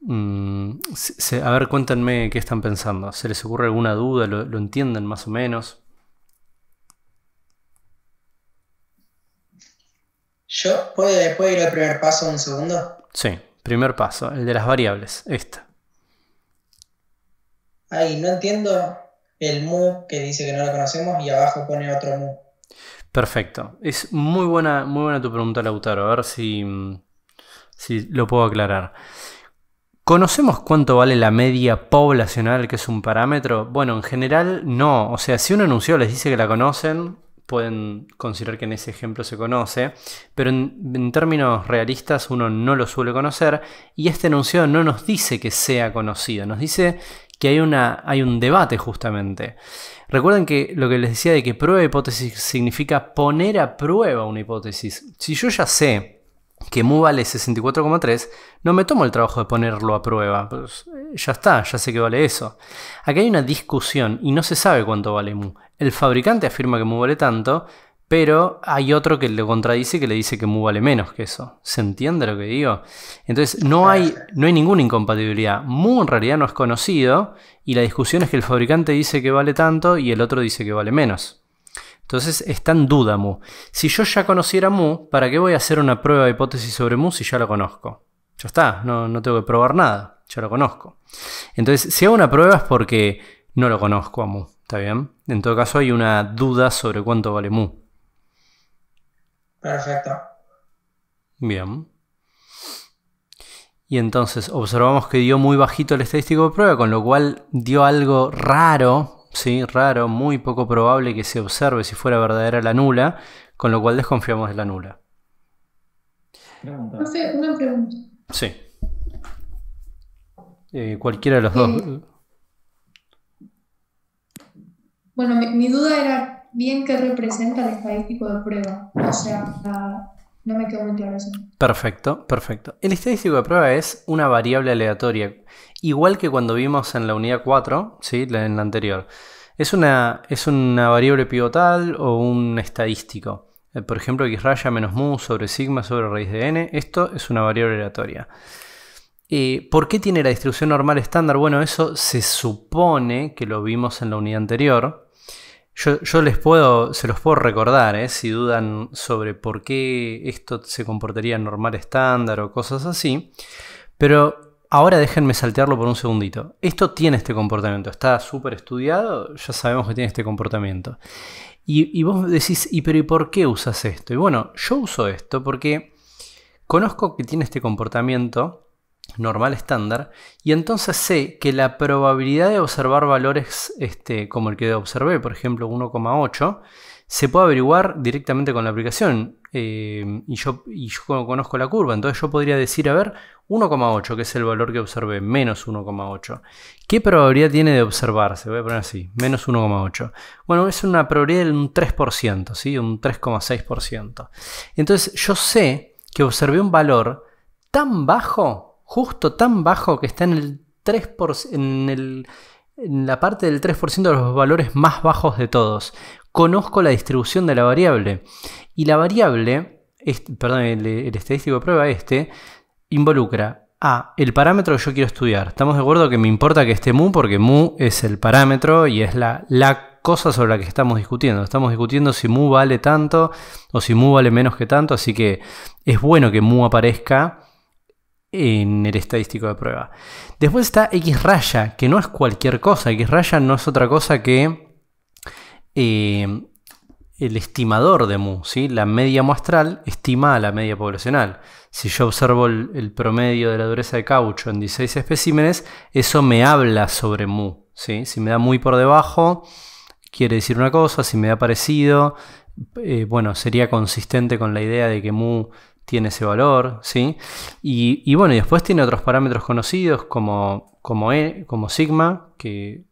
A ver, cuéntenme qué están pensando. ¿Se les ocurre alguna duda? ¿Lo entienden más o menos? ¿Puedo ir al primer paso un segundo? Sí, primer paso, el de las variables, esta. Ay, no entiendo el mu que dice que no lo conocemos y abajo pone otro mu. Perfecto, es muy buena tu pregunta, Lautaro, a ver si lo puedo aclarar. ¿Conocemos cuánto vale la media poblacional, que es un parámetro? Bueno, en general no, o sea, si un enunciado les dice que la conocen, pueden considerar que en ese ejemplo se conoce, pero en términos realistas uno no lo suele conocer y este enunciado no nos dice que sea conocido, nos dice que hay un debate justamente. Recuerden que lo que les decía de que prueba de hipótesis significa poner a prueba una hipótesis. Si yo ya sé que mu vale 64,3, no me tomo el trabajo de ponerlo a prueba. Pues ya está, ya sé que vale eso. Aquí hay una discusión y no se sabe cuánto vale mu. El fabricante afirma que mu vale tanto, pero hay otro que le contradice, que le dice que mu vale menos que eso. ¿Se entiende lo que digo? Entonces no hay ninguna incompatibilidad. Mu en realidad no es conocido y la discusión es que el fabricante dice que vale tanto y el otro dice que vale menos. Entonces está en duda mu. Si yo ya conociera mu, ¿para qué voy a hacer una prueba de hipótesis sobre mu si ya lo conozco? Ya está, no tengo que probar nada, ya lo conozco. Entonces, si hago una prueba es porque no lo conozco a mu, ¿está bien? En todo caso hay una duda sobre cuánto vale mu. Perfecto. Bien. Y entonces observamos que dio muy bajito el estadístico de prueba, con lo cual dio algo raro. Sí, raro, muy poco probable que se observe si fuera verdadera la nula, con lo cual desconfiamos de la nula. Profe, una pregunta. Sí. Cualquiera de los dos. Bueno, mi duda era bien qué representa el estadístico de prueba. O sea, no me quedó muy claro eso. Perfecto. El estadístico de prueba es una variable aleatoria. Igual que cuando vimos en la unidad 4, ¿sí? En la anterior. Es una variable pivotal o un estadístico. Por ejemplo, x raya menos mu sobre sigma sobre raíz de n. Esto es una variable aleatoria. ¿Por qué tiene la distribución normal estándar? Bueno, eso se supone que lo vimos en la unidad anterior. Yo se los puedo recordar, si dudan sobre por qué esto se comportaría normal estándar o cosas así. Pero ahora déjenme saltearlo por un segundito. Esto tiene este comportamiento, está súper estudiado, ya sabemos que tiene este comportamiento. Y vos decís, ¿pero y por qué usas esto? Y bueno, yo uso esto porque conozco que tiene este comportamiento normal estándar y entonces sé que la probabilidad de observar valores como el que observé, por ejemplo 1,8, se puede averiguar directamente con la aplicación. y yo conozco la curva, entonces yo podría decir, a ver, 1,8, que es el valor que observé, menos 1,8. ¿Qué probabilidad tiene de observarse? Voy a poner así, menos 1,8. Bueno, es una probabilidad de un 3%, ¿sí? Un 3,6%. Entonces yo sé que observé un valor tan bajo, justo tan bajo, que está en el 3%, en la parte del 3% de los valores más bajos de todos. Conozco la distribución de la variable. Y la variable, el estadístico de prueba involucra a el parámetro que yo quiero estudiar. Estamos de acuerdo que me importa que esté mu, porque mu es el parámetro y es la cosa sobre la que estamos discutiendo. Estamos discutiendo si mu vale tanto o si mu vale menos que tanto. Así que es bueno que mu aparezca en el estadístico de prueba. Después está X raya, que no es cualquier cosa. X raya no es otra cosa que el estimador de mu, ¿sí? La media muestral estima a la media poblacional. Si yo observo el promedio de la dureza de caucho en 16 especímenes, eso me habla sobre mu, ¿sí? Si me da muy por debajo, quiere decir una cosa. Si me da parecido, bueno, sería consistente con la idea de que mu tiene ese valor, ¿sí? Y bueno, y después tiene otros parámetros conocidos como sigma, que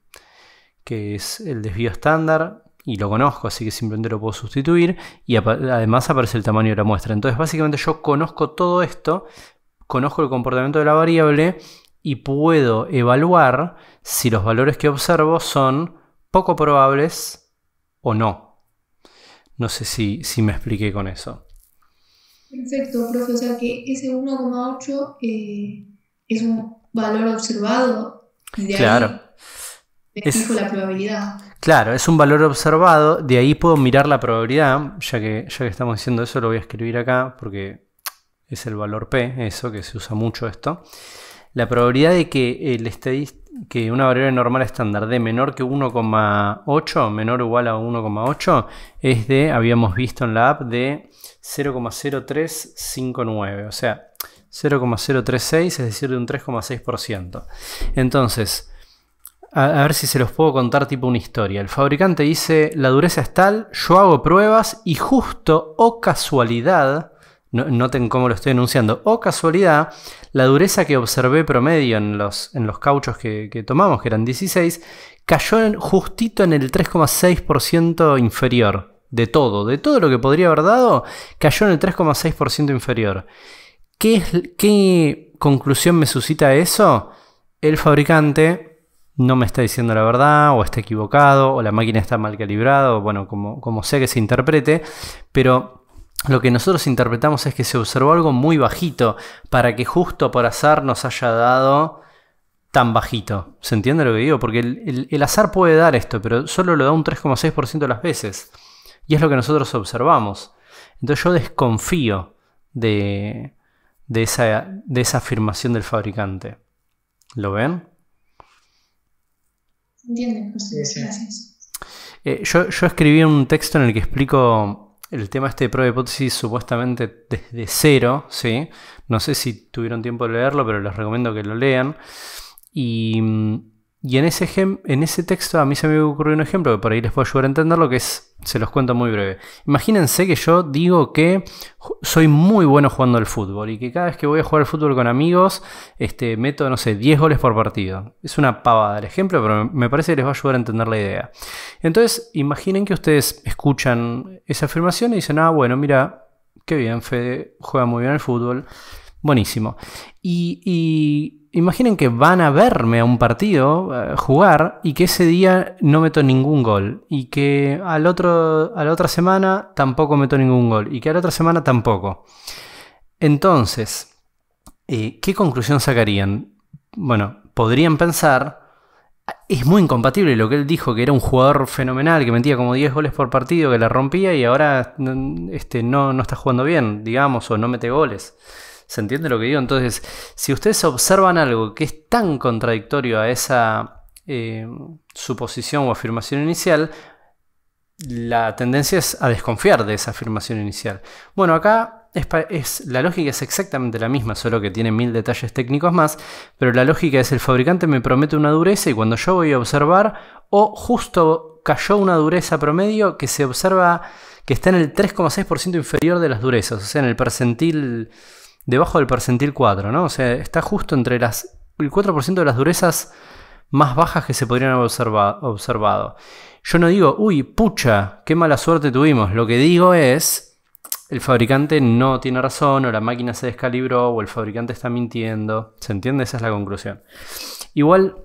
es el desvío estándar, y lo conozco, así que simplemente lo puedo sustituir, y además aparece el tamaño de la muestra. Entonces básicamente yo conozco todo esto, conozco el comportamiento de la variable y puedo evaluar si los valores que observo son poco probables o no. No sé si me expliqué con eso. Perfecto, profe. O sea que ese 1,8 es un valor observado y de Claro. ahí me fijo la probabilidad. Claro, es un valor observado, de ahí puedo mirar la probabilidad. Ya que estamos diciendo eso, lo voy a escribir acá porque es el valor P, eso que se usa mucho esto. La probabilidad de que una variable normal estándar de menor que 1,8, menor o igual a 1,8, es de, habíamos visto en la app, de 0,0359, o sea, 0,036, es decir, de un 3,6%. Entonces, a ver si se los puedo contar tipo una historia. El fabricante dice, la dureza es tal, yo hago pruebas y justo, o casualidad, noten cómo lo estoy enunciando, o casualidad, la dureza que observé promedio en los cauchos que tomamos, que eran 16, cayó justito en el 3,6% inferior de todo lo que podría haber dado, cayó en el 3,6% inferior. ¿Qué conclusión me suscita eso? El fabricante no me está diciendo la verdad, o está equivocado, o la máquina está mal calibrada, o bueno, como sea que se interprete, pero lo que nosotros interpretamos es que se observó algo muy bajito para que justo por azar nos haya dado tan bajito. ¿Se entiende lo que digo? Porque el azar puede dar esto, pero solo lo da un 3,6% de las veces. Y es lo que nosotros observamos. Entonces yo desconfío de esa afirmación del fabricante. ¿Lo ven? ¿Entienden, profe? Sí. Gracias. Yo escribí un texto en el que explico el tema de prueba de hipótesis supuestamente desde cero, ¿sí? No sé si tuvieron tiempo de leerlo, pero les recomiendo que lo lean. Y en ese texto a mí se me ocurrió un ejemplo que por ahí les puede ayudar a entenderlo, que es, se los cuento muy breve. Imagínense que yo digo que soy muy bueno jugando al fútbol y que cada vez que voy a jugar al fútbol con amigos, meto, no sé, 10 goles por partido. Es una pavada el ejemplo, pero me parece que les va a ayudar a entender la idea. Entonces, imaginen que ustedes escuchan esa afirmación y dicen, bueno, mira, qué bien, Fede juega muy bien al fútbol. Buenísimo. Y imaginen que van a verme a un partido jugar y que ese día no meto ningún gol y que a la otra semana tampoco meto ningún gol y que a la otra semana tampoco. Entonces, ¿qué conclusión sacarían? Bueno, podrían pensar, es muy incompatible lo que él dijo, que era un jugador fenomenal, que metía como 10 goles por partido, que la rompía y ahora no está jugando bien, digamos, o no mete goles. ¿Se entiende lo que digo? Entonces, si ustedes observan algo que es tan contradictorio a esa suposición o afirmación inicial, la tendencia es a desconfiar de esa afirmación inicial. Bueno, acá la lógica es exactamente la misma, solo que tiene 1000 detalles técnicos más, pero la lógica es: el fabricante me promete una dureza y cuando yo voy a observar, o justo cayó una dureza promedio que se observa que está en el 3,6% inferior de las durezas, o sea, en el percentil, debajo del percentil 4, ¿no? O sea, está justo entre el 4% de las durezas más bajas que se podrían haber observado. Yo no digo, uy, pucha, qué mala suerte tuvimos. Lo que digo es, el fabricante no tiene razón, o la máquina se descalibró, o el fabricante está mintiendo. ¿Se entiende? Esa es la conclusión. Igual,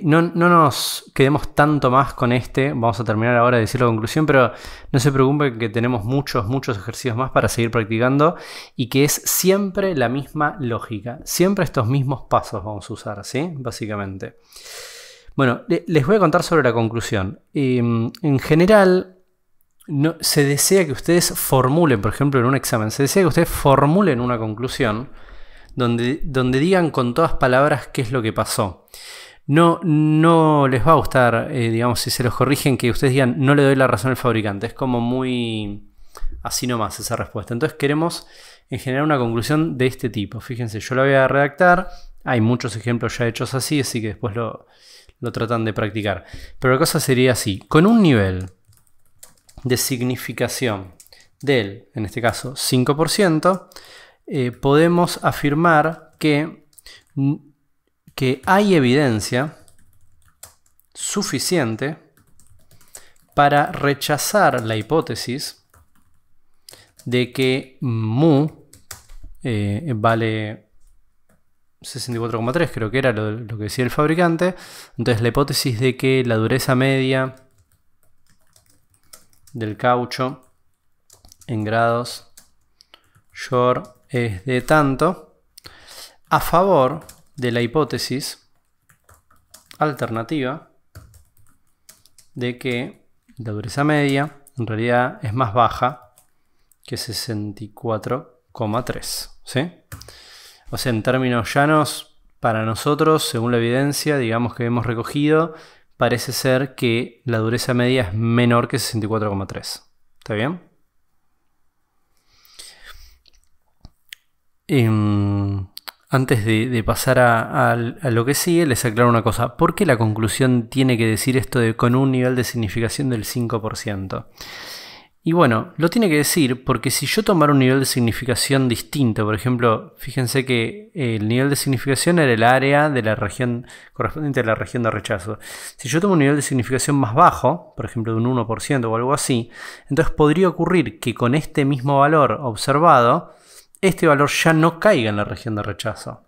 no nos quedemos tanto más con vamos a terminar ahora de decir la conclusión, pero no se preocupen que tenemos muchos ejercicios más para seguir practicando y que es siempre la misma lógica. Siempre estos mismos pasos vamos a usar, ¿sí? Básicamente. Bueno, les voy a contar sobre la conclusión. En general, se desea que ustedes formulen, por ejemplo, en un examen, se desea que ustedes formulen una conclusión donde digan con todas palabras qué es lo que pasó. No les va a gustar, digamos, si se los corrigen, que ustedes digan no le doy la razón al fabricante. Es como muy así nomás esa respuesta. Entonces queremos en general una conclusión de este tipo. Fíjense, yo la voy a redactar. Hay muchos ejemplos ya hechos así que después lo tratan de practicar. Pero la cosa sería así. Con un nivel de significación del, en este caso, 5%, podemos afirmar que hay evidencia suficiente para rechazar la hipótesis de que mu vale 64,3, creo que era lo que decía el fabricante. Entonces la hipótesis de que la dureza media del caucho en grados Shor es de tanto, a favor de la hipótesis alternativa de que la dureza media en realidad es más baja que 64,3, ¿sí? O sea, en términos llanos, para nosotros, según la evidencia, digamos que hemos recogido, parece ser que la dureza media es menor que 64,3. ¿Está bien? Antes de pasar a lo que sigue, les aclaro una cosa. ¿Por qué la conclusión tiene que decir esto de con un nivel de significación del 5%? Y bueno, lo tiene que decir porque si yo tomara un nivel de significación distinto, por ejemplo, fíjense que el nivel de significación era el área de la región correspondiente a la región de rechazo. Si yo tomo un nivel de significación más bajo, por ejemplo de un 1% o algo así, entonces podría ocurrir que con este mismo valor observado, este valor ya no caiga en la región de rechazo.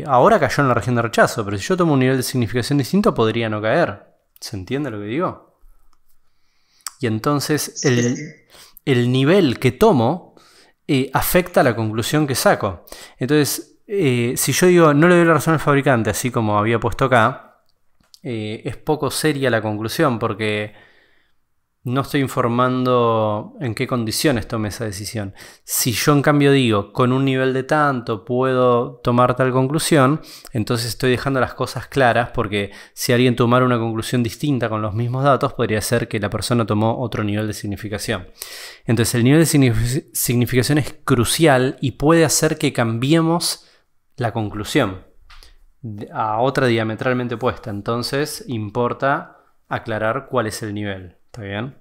Ahora cayó en la región de rechazo, pero si yo tomo un nivel de significación distinto podría no caer. ¿Se entiende lo que digo? Y entonces el nivel que tomo afecta la conclusión que saco. Entonces, si yo digo no le doy la razón al fabricante, así como había puesto acá, es poco seria la conclusión porque no estoy informando en qué condiciones tomé esa decisión. Si yo en cambio digo con un nivel de tanto puedo tomar tal conclusión, entonces estoy dejando las cosas claras, porque si alguien tomara una conclusión distinta con los mismos datos, podría ser que la persona tomó otro nivel de significación. Entonces el nivel de significación es crucial y puede hacer que cambiemos la conclusión a otra diametralmente opuesta. Entonces importa aclarar cuál es el nivel. ¿Está bien?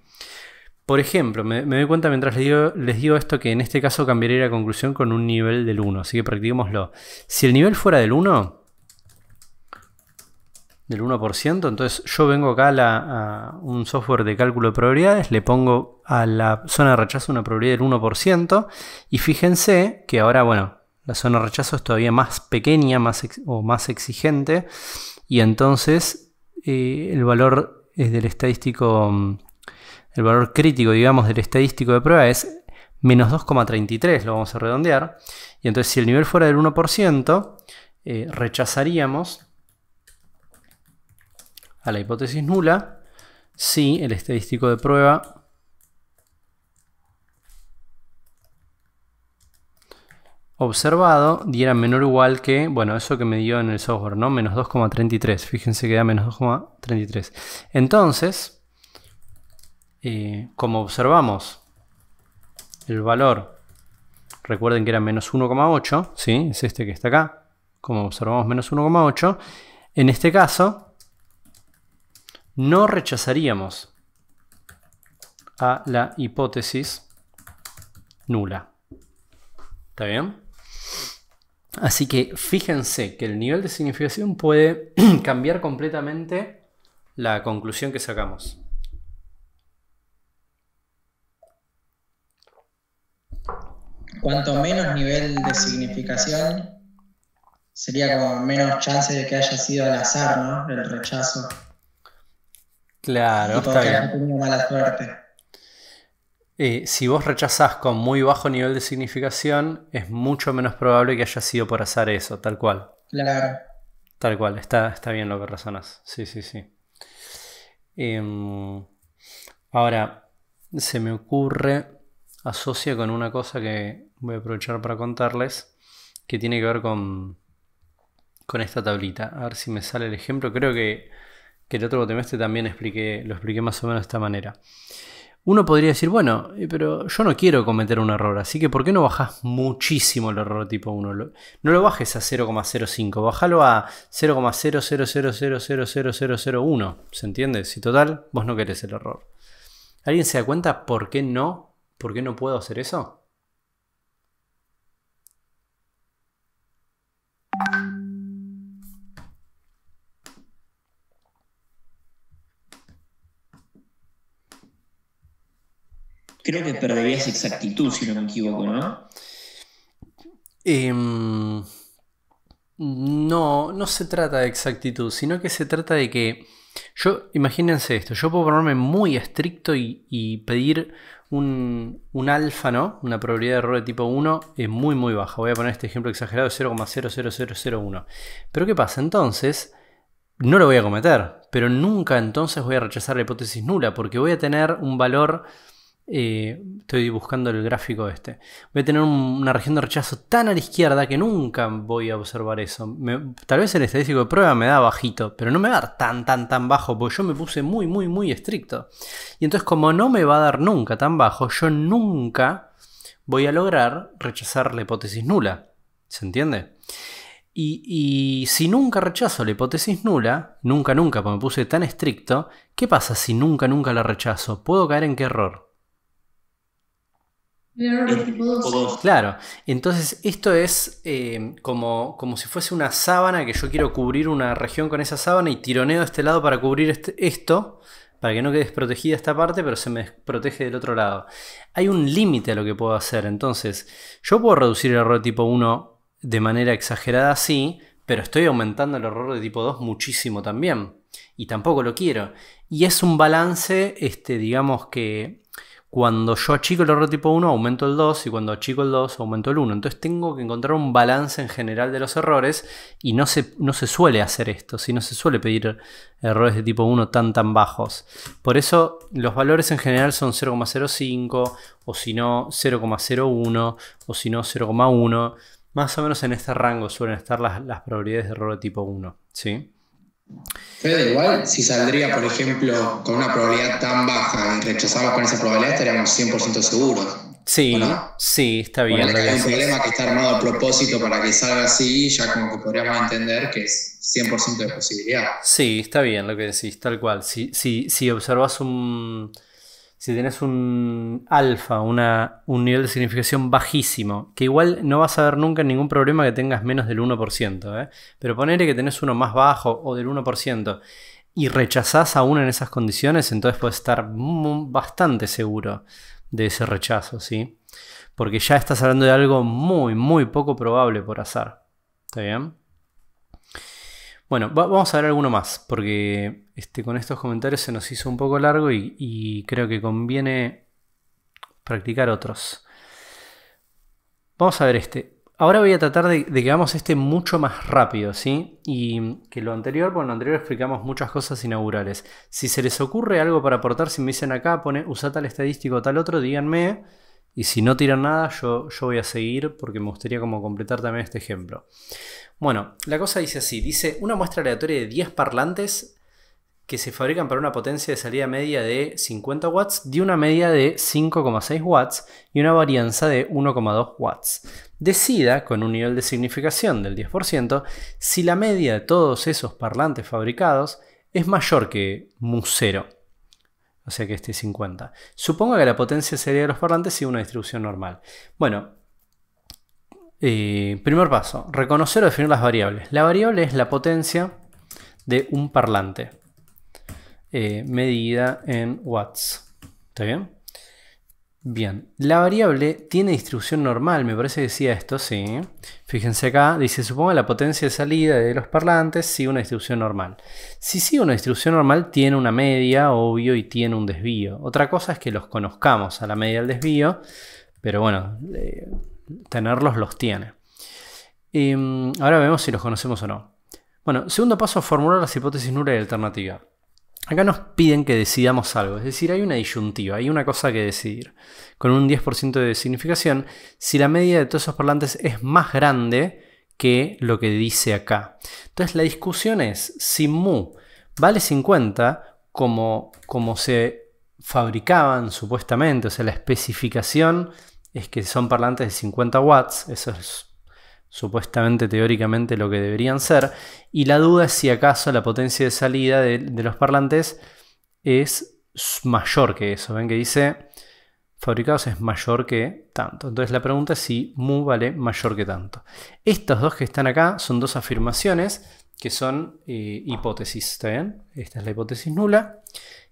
Por ejemplo, me doy cuenta mientras les digo esto que en este caso cambiaría la conclusión con un nivel del 1. Así que practiquémoslo. Si el nivel fuera del 1%, entonces yo vengo acá a un software de cálculo de probabilidades, le pongo a la zona de rechazo una probabilidad del 1%, y fíjense que ahora, bueno, la zona de rechazo es todavía más pequeña, más exigente, y entonces el valor del estadístico, el valor crítico, digamos, del estadístico de prueba es menos 2,33, lo vamos a redondear. Y entonces si el nivel fuera del 1%, rechazaríamos a la hipótesis nula si el estadístico de prueba observado diera menor o igual que, bueno, eso que me dio en el software, ¿no? Menos 2,33. Fíjense que da menos 2,33. Entonces, como observamos el valor, recuerden que era menos 1,8, ¿sí? Es este que está acá. Como observamos menos 1,8, en este caso no rechazaríamos a la hipótesis nula. ¿Está bien? Así que fíjense que el nivel de significación puede cambiar completamente la conclusión que sacamos. Cuanto menos nivel de significación, sería como menos chance de que haya sido al azar, ¿no? El rechazo. Claro, Tipo está que haya bien. tenido mala suerte. Si vos rechazás con muy bajo nivel de significación, es mucho menos probable que haya sido por azar eso, tal cual. Claro. Tal cual, está bien lo que razonás. Sí, sí, sí. Ahora, se me ocurre, asocia con una cosa que voy a aprovechar para contarles, que tiene que ver con esta tablita. A ver si me sale el ejemplo. Creo que el otro trimestre también lo expliqué más o menos de esta manera. Uno podría decir, bueno, pero yo no quiero cometer un error, así que ¿por qué no bajás muchísimo el error tipo 1? No lo bajes a 0,05, bajalo a 0,00000001, ¿se entiende? Si total, vos no querés el error. ¿Alguien se da cuenta por qué no puedo hacer eso? Creo que perderías exactitud, si no me equivoco, ¿no? No se trata de exactitud, sino que se trata de que imagínense esto, yo puedo ponerme muy estricto y pedir un alfa, ¿no? Una probabilidad de error de tipo 1 muy muy baja. Voy a poner este ejemplo exagerado de 0,00001. Pero ¿qué pasa? Entonces, no lo voy a cometer, pero nunca entonces voy a rechazar la hipótesis nula, porque voy a tener un valor... estoy buscando el gráfico este. Voy a tener una región de rechazo tan a la izquierda que nunca voy a observar eso. Tal vez el estadístico de prueba me da bajito, pero no me va a dar tan bajo, porque yo me puse muy estricto. Y entonces, como no me va a dar nunca tan bajo, yo nunca voy a lograr rechazar la hipótesis nula. ¿Se entiende? Y si nunca rechazo la hipótesis nula, nunca, porque me puse tan estricto, ¿qué pasa si nunca la rechazo? ¿Puedo caer en qué error? El error de tipo 2. Claro, entonces esto es como si fuese una sábana que yo quiero cubrir una región con esa sábana y tironeo de este lado para cubrir esto, para que no quede desprotegida esta parte, pero se me protege del otro lado. Hay un límite a lo que puedo hacer, entonces yo puedo reducir el error de tipo 1 de manera exagerada, sí, pero estoy aumentando el error de tipo 2 muchísimo también, y tampoco lo quiero. Y es un balance, digamos que... Cuando yo achico el error tipo 1, aumento el 2, y cuando achico el 2, aumento el 1. Entonces tengo que encontrar un balance en general de los errores, y no se suele hacer esto, ¿sí? No se suele pedir errores de tipo 1 tan bajos. Por eso los valores en general son 0,05, o si no 0,01, o si no 0,1. Más o menos en este rango suelen estar las probabilidades de error de tipo 1, ¿sí? Fede, igual, si saldría, por ejemplo, con una probabilidad tan baja y rechazamos con esa probabilidad, estaríamos 100% seguros. Sí, ¿no? Sí, está bien. Porque hay un problema que está armado a propósito para que salga así, ya como que podríamos entender que es 100% de posibilidad. Sí, está bien lo que decís, tal cual. Si observas si tenés un alfa, un nivel de significación bajísimo, que igual no vas a ver nunca ningún problema que tengas menos del 1%, pero ponele que tenés uno más bajo o del 1% y rechazás aún en esas condiciones, entonces puedes estar bastante seguro de ese rechazo, ¿sí? Porque ya estás hablando de algo muy poco probable por azar. ¿Está bien? Bueno, vamos a ver alguno más, porque con estos comentarios se nos hizo un poco largo y creo que conviene practicar otros. Vamos a ver este. Ahora voy a tratar de que hagamos mucho más rápido, ¿sí? Y que lo anterior, bueno, lo anterior explicamos muchas cosas inaugurales. Si se les ocurre algo para aportar, si me dicen acá, usa tal estadístico o tal otro, díganme. Y si no tiran nada, yo voy a seguir porque me gustaría como completar también este ejemplo. Bueno, la cosa dice así, dice una muestra aleatoria de 10 parlantes que se fabrican para una potencia de salida media de 50 watts, de una media de 5,6 watts y una varianza de 1,2 watts. Decida, con un nivel de significación del 10%, si la media de todos esos parlantes fabricados es mayor que mu0. O sea que este es 50. Supongo que la potencia sería de los parlantes sigue una distribución normal. Bueno, primer paso, reconocer o definir las variables. La variable es la potencia de un parlante, medida en watts. ¿Está bien? Bien, la variable tiene distribución normal, me parece que decía esto, sí. Fíjense acá, dice, suponga la potencia de salida de los parlantes sigue una distribución normal. Si sigue una distribución normal, tiene una media, obvio, y tiene un desvío. Otra cosa es que los conozcamos a la media y al desvío, pero bueno, tenerlos los tiene. Ahora vemos si los conocemos o no. Bueno, segundo paso, formular las hipótesis nula y alternativa. Acá nos piden que decidamos algo, es decir, hay una disyuntiva, hay una cosa que decidir. Con un 10% de significación, si la media de todos esos parlantes es más grande que lo que dice acá. Entonces la discusión es si mu vale 50 como se fabricaban supuestamente, o sea, la especificación es que son parlantes de 50 watts, eso es supuestamente, teóricamente, lo que deberían ser. Y la duda es si acaso la potencia de salida de los parlantes es mayor que eso. Ven que dice fabricados es mayor que tanto. Entonces la pregunta es si mu vale mayor que tanto. Estos dos que están acá son dos afirmaciones que son hipótesis. ¿Está bien? Esta es la hipótesis nula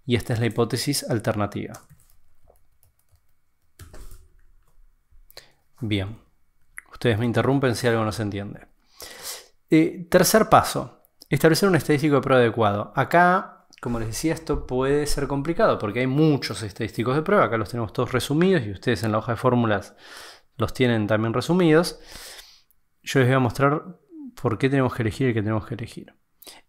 y esta es la hipótesis alternativa. Bien. Ustedes me interrumpen si algo no se entiende. Tercer paso. Establecer un estadístico de prueba adecuado. Acá, como les decía, esto puede ser complicado porque hay muchos estadísticos de prueba. Acá los tenemos todos resumidos y ustedes en la hoja de fórmulas los tienen también resumidos. Yo les voy a mostrar por qué tenemos que elegir el que tenemos que elegir.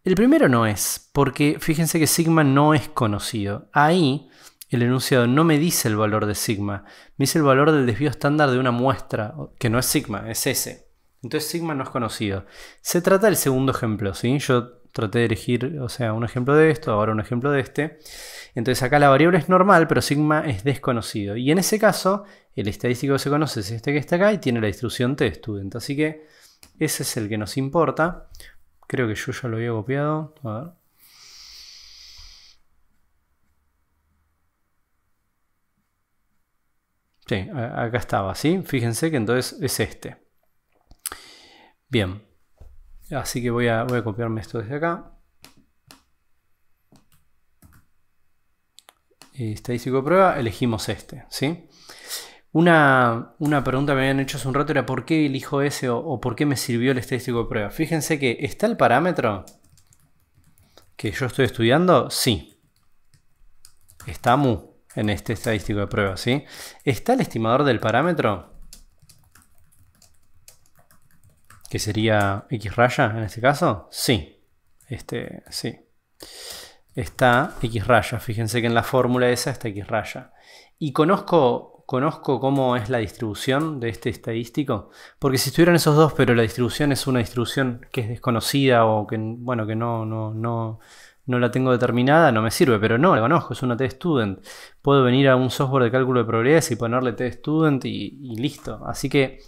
El primero no es, porque fíjense que sigma no es conocido. Ahí el enunciado no me dice el valor de sigma, me dice el valor del desvío estándar de una muestra, que no es sigma, es S. Entonces sigma no es conocido. Se trata del segundo ejemplo, ¿sí? Yo traté de elegir, o sea, un ejemplo de esto, ahora un ejemplo de este. Entonces acá la variable es normal, pero sigma es desconocido. Y en ese caso, el estadístico que se conoce es este que está acá y tiene la distribución t-student. Así que ese es el que nos importa. Creo que yo ya lo había copiado. A ver. Sí, acá estaba, ¿sí? Fíjense que entonces es este. Bien. Así que voy a copiarme esto desde acá. Estadístico de prueba, elegimos este, ¿sí? Una pregunta que me habían hecho hace un rato era ¿por qué elijo ese o por qué me sirvió el estadístico de prueba? Fíjense que ¿está el parámetro que yo estoy estudiando? Sí. Está mu en este estadístico de prueba, ¿sí? ¿Está el estimador del parámetro? Que sería X raya en este caso. Sí. Sí. Está X raya. Fíjense que en la fórmula esa está X raya. Y conozco cómo es la distribución de este estadístico. Porque si estuvieran esos dos, pero la distribución es una distribución que es desconocida o que, bueno, que no la tengo determinada, no me sirve, pero no la conozco, es una t-student. Puedo venir a un software de cálculo de probabilidades y ponerle t-student y listo. Así que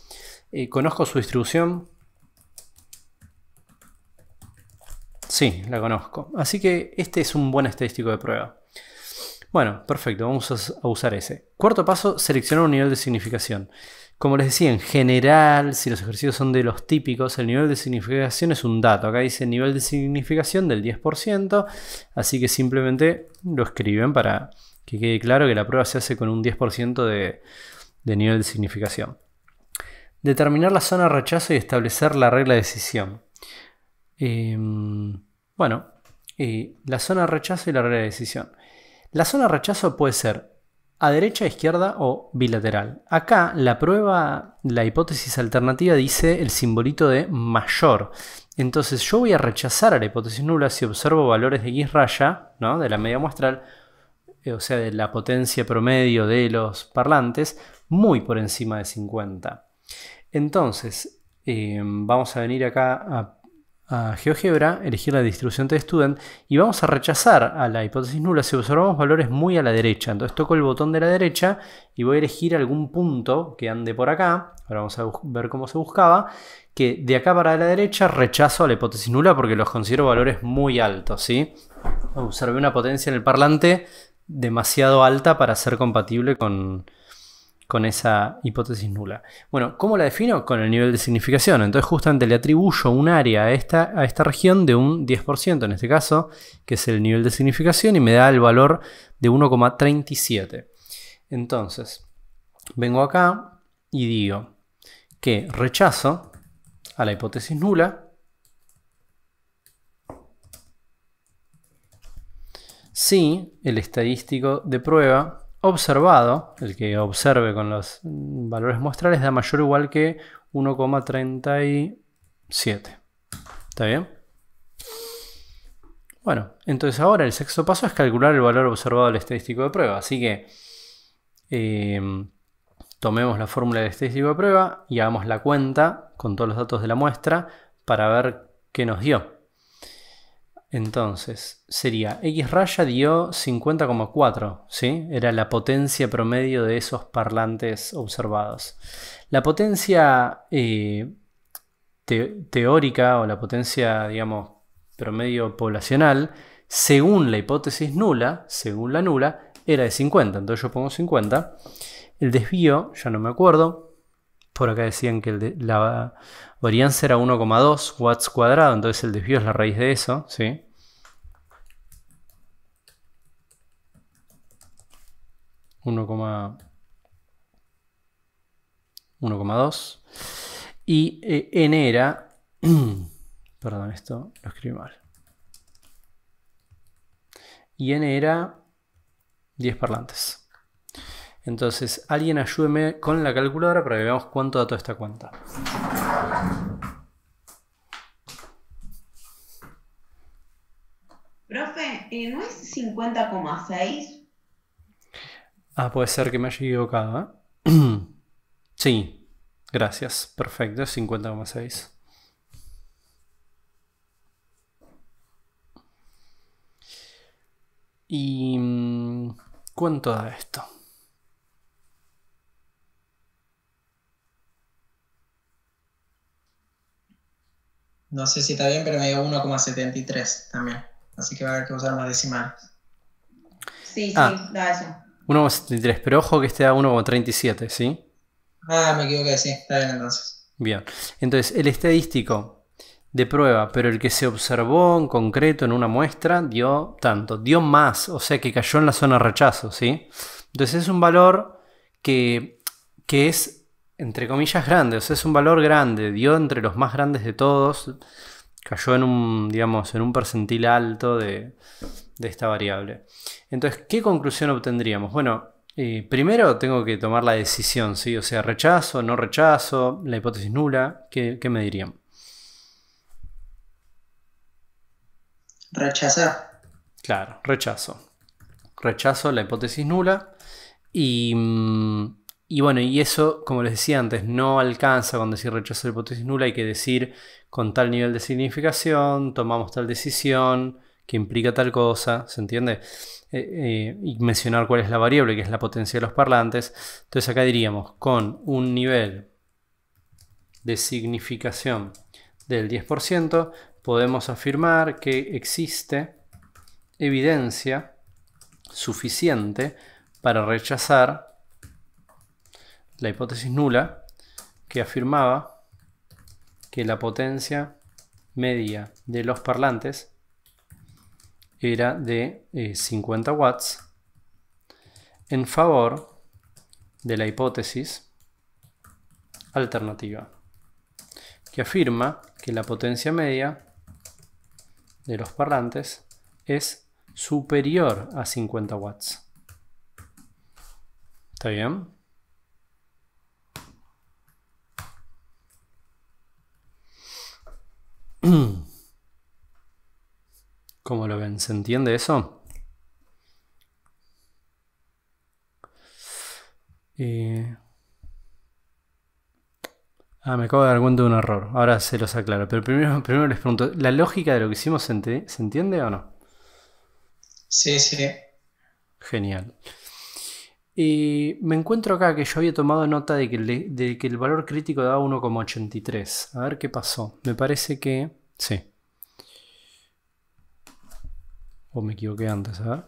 conozco su distribución. Sí, la conozco. Así que este es un buen estadístico de prueba. Bueno, perfecto, vamos a usar ese. Cuarto paso, seleccionar un nivel de significación. Como les decía, en general, si los ejercicios son de los típicos, el nivel de significación es un dato. Acá dice nivel de significación del 10%, así que simplemente lo escriben para que quede claro que la prueba se hace con un 10% de nivel de significación. Determinar la zona de rechazo y establecer la regla de decisión. Bueno, la zona de rechazo y la regla de decisión. La zona de rechazo puede ser a derecha, izquierda o bilateral. Acá la prueba, la hipótesis alternativa dice el simbolito de mayor. Entonces yo voy a rechazar a la hipótesis nula si observo valores de X raya, ¿no? De la media muestral, o sea, de la potencia promedio de los parlantes, muy por encima de 50. Entonces, vamos a venir acá a GeoGebra, elegir la distribución t-student y vamos a rechazar a la hipótesis nula si observamos valores muy a la derecha. Entonces toco el botón de la derecha y voy a elegir algún punto que ande por acá. Ahora vamos a ver cómo se buscaba. Que de acá para la derecha rechazo a la hipótesis nula porque los considero valores muy altos, ¿sí? Observé una potencia en el parlante demasiado alta para ser compatible con esa hipótesis nula. Bueno, ¿cómo la defino? Con el nivel de significación. Entonces justamente le atribuyo un área a esta región de un 10% en este caso, que es el nivel de significación, y me da el valor de 1,37. Entonces, vengo acá y digo que rechazo a la hipótesis nula si el estadístico de prueba observado, el que observe con los valores muestrales, da mayor o igual que 1,37. ¿Está bien? Bueno, entonces ahora el sexto paso es calcular el valor observado del estadístico de prueba. Así que tomemos la fórmula del estadístico de prueba y hagamos la cuenta con todos los datos de la muestra para ver qué nos dio. Entonces, sería X raya dio 50,4, ¿sí? Era la potencia promedio de esos parlantes observados. La potencia teórica o la potencia, digamos, promedio poblacional, según la hipótesis nula, según la nula, era de 50. Entonces yo pongo 50. El desvío, ya no me acuerdo. Por acá decían que la varianza era 1,2 watts cuadrado, entonces el desvío es la raíz de eso, ¿sí? 1,2. Y n era... perdón, esto lo escribí mal. Y n era 10 parlantes. Entonces, alguien ayúdeme con la calculadora para que veamos cuánto da toda esta cuenta. Profe, ¿no es 50,6? Ah, puede ser que me haya equivocado, ¿eh? Sí, gracias. Perfecto, es 50,6. ¿Y cuánto da esto? No sé si está bien, pero me dio 1,73 también. Así que va a haber que usar más decimales. Sí, da eso. 1,73, pero ojo que este da 1,37, ¿sí? Ah, me equivoqué, sí, está bien entonces. Bien, entonces el estadístico de prueba, pero el que se observó en concreto en una muestra, dio tanto, dio más, o sea que cayó en la zona de rechazo, ¿sí? Entonces es un valor que es, entre comillas, grande, o sea, es un valor grande, dio entre los más grandes de todos, cayó en un, digamos, en un percentil alto de esta variable. Entonces, ¿qué conclusión obtendríamos? Bueno, primero tengo que tomar la decisión, ¿sí? O sea, rechazo, no rechazo, la hipótesis nula, ¿qué me dirían? Rechazar. Claro, rechazo. Rechazo la hipótesis nula y bueno, y eso, como les decía antes, no alcanza con decir rechazo la hipótesis nula, hay que decir con tal nivel de significación, tomamos tal decisión, que implica tal cosa, ¿se entiende? Y mencionar cuál es la variable, que es la potencia de los parlantes. Entonces acá diríamos, con un nivel de significación del 10%, podemos afirmar que existe evidencia suficiente para rechazar la hipótesis nula que afirmaba que la potencia media de los parlantes era de 50 watts en favor de la hipótesis alternativa, que afirma que la potencia media de los parlantes es superior a 50 watts. ¿Está bien? ¿Cómo lo ven? ¿Se entiende eso? Me acabo de dar cuenta de un error. Ahora se los aclaro. Pero primero les pregunto, ¿la lógica de lo que hicimos se entiende o no? Sí, sí. Genial. Me encuentro acá que yo había tomado nota de que el valor crítico daba 1,83. A ver qué pasó. Me parece que... sí. O me equivoqué antes, a ver.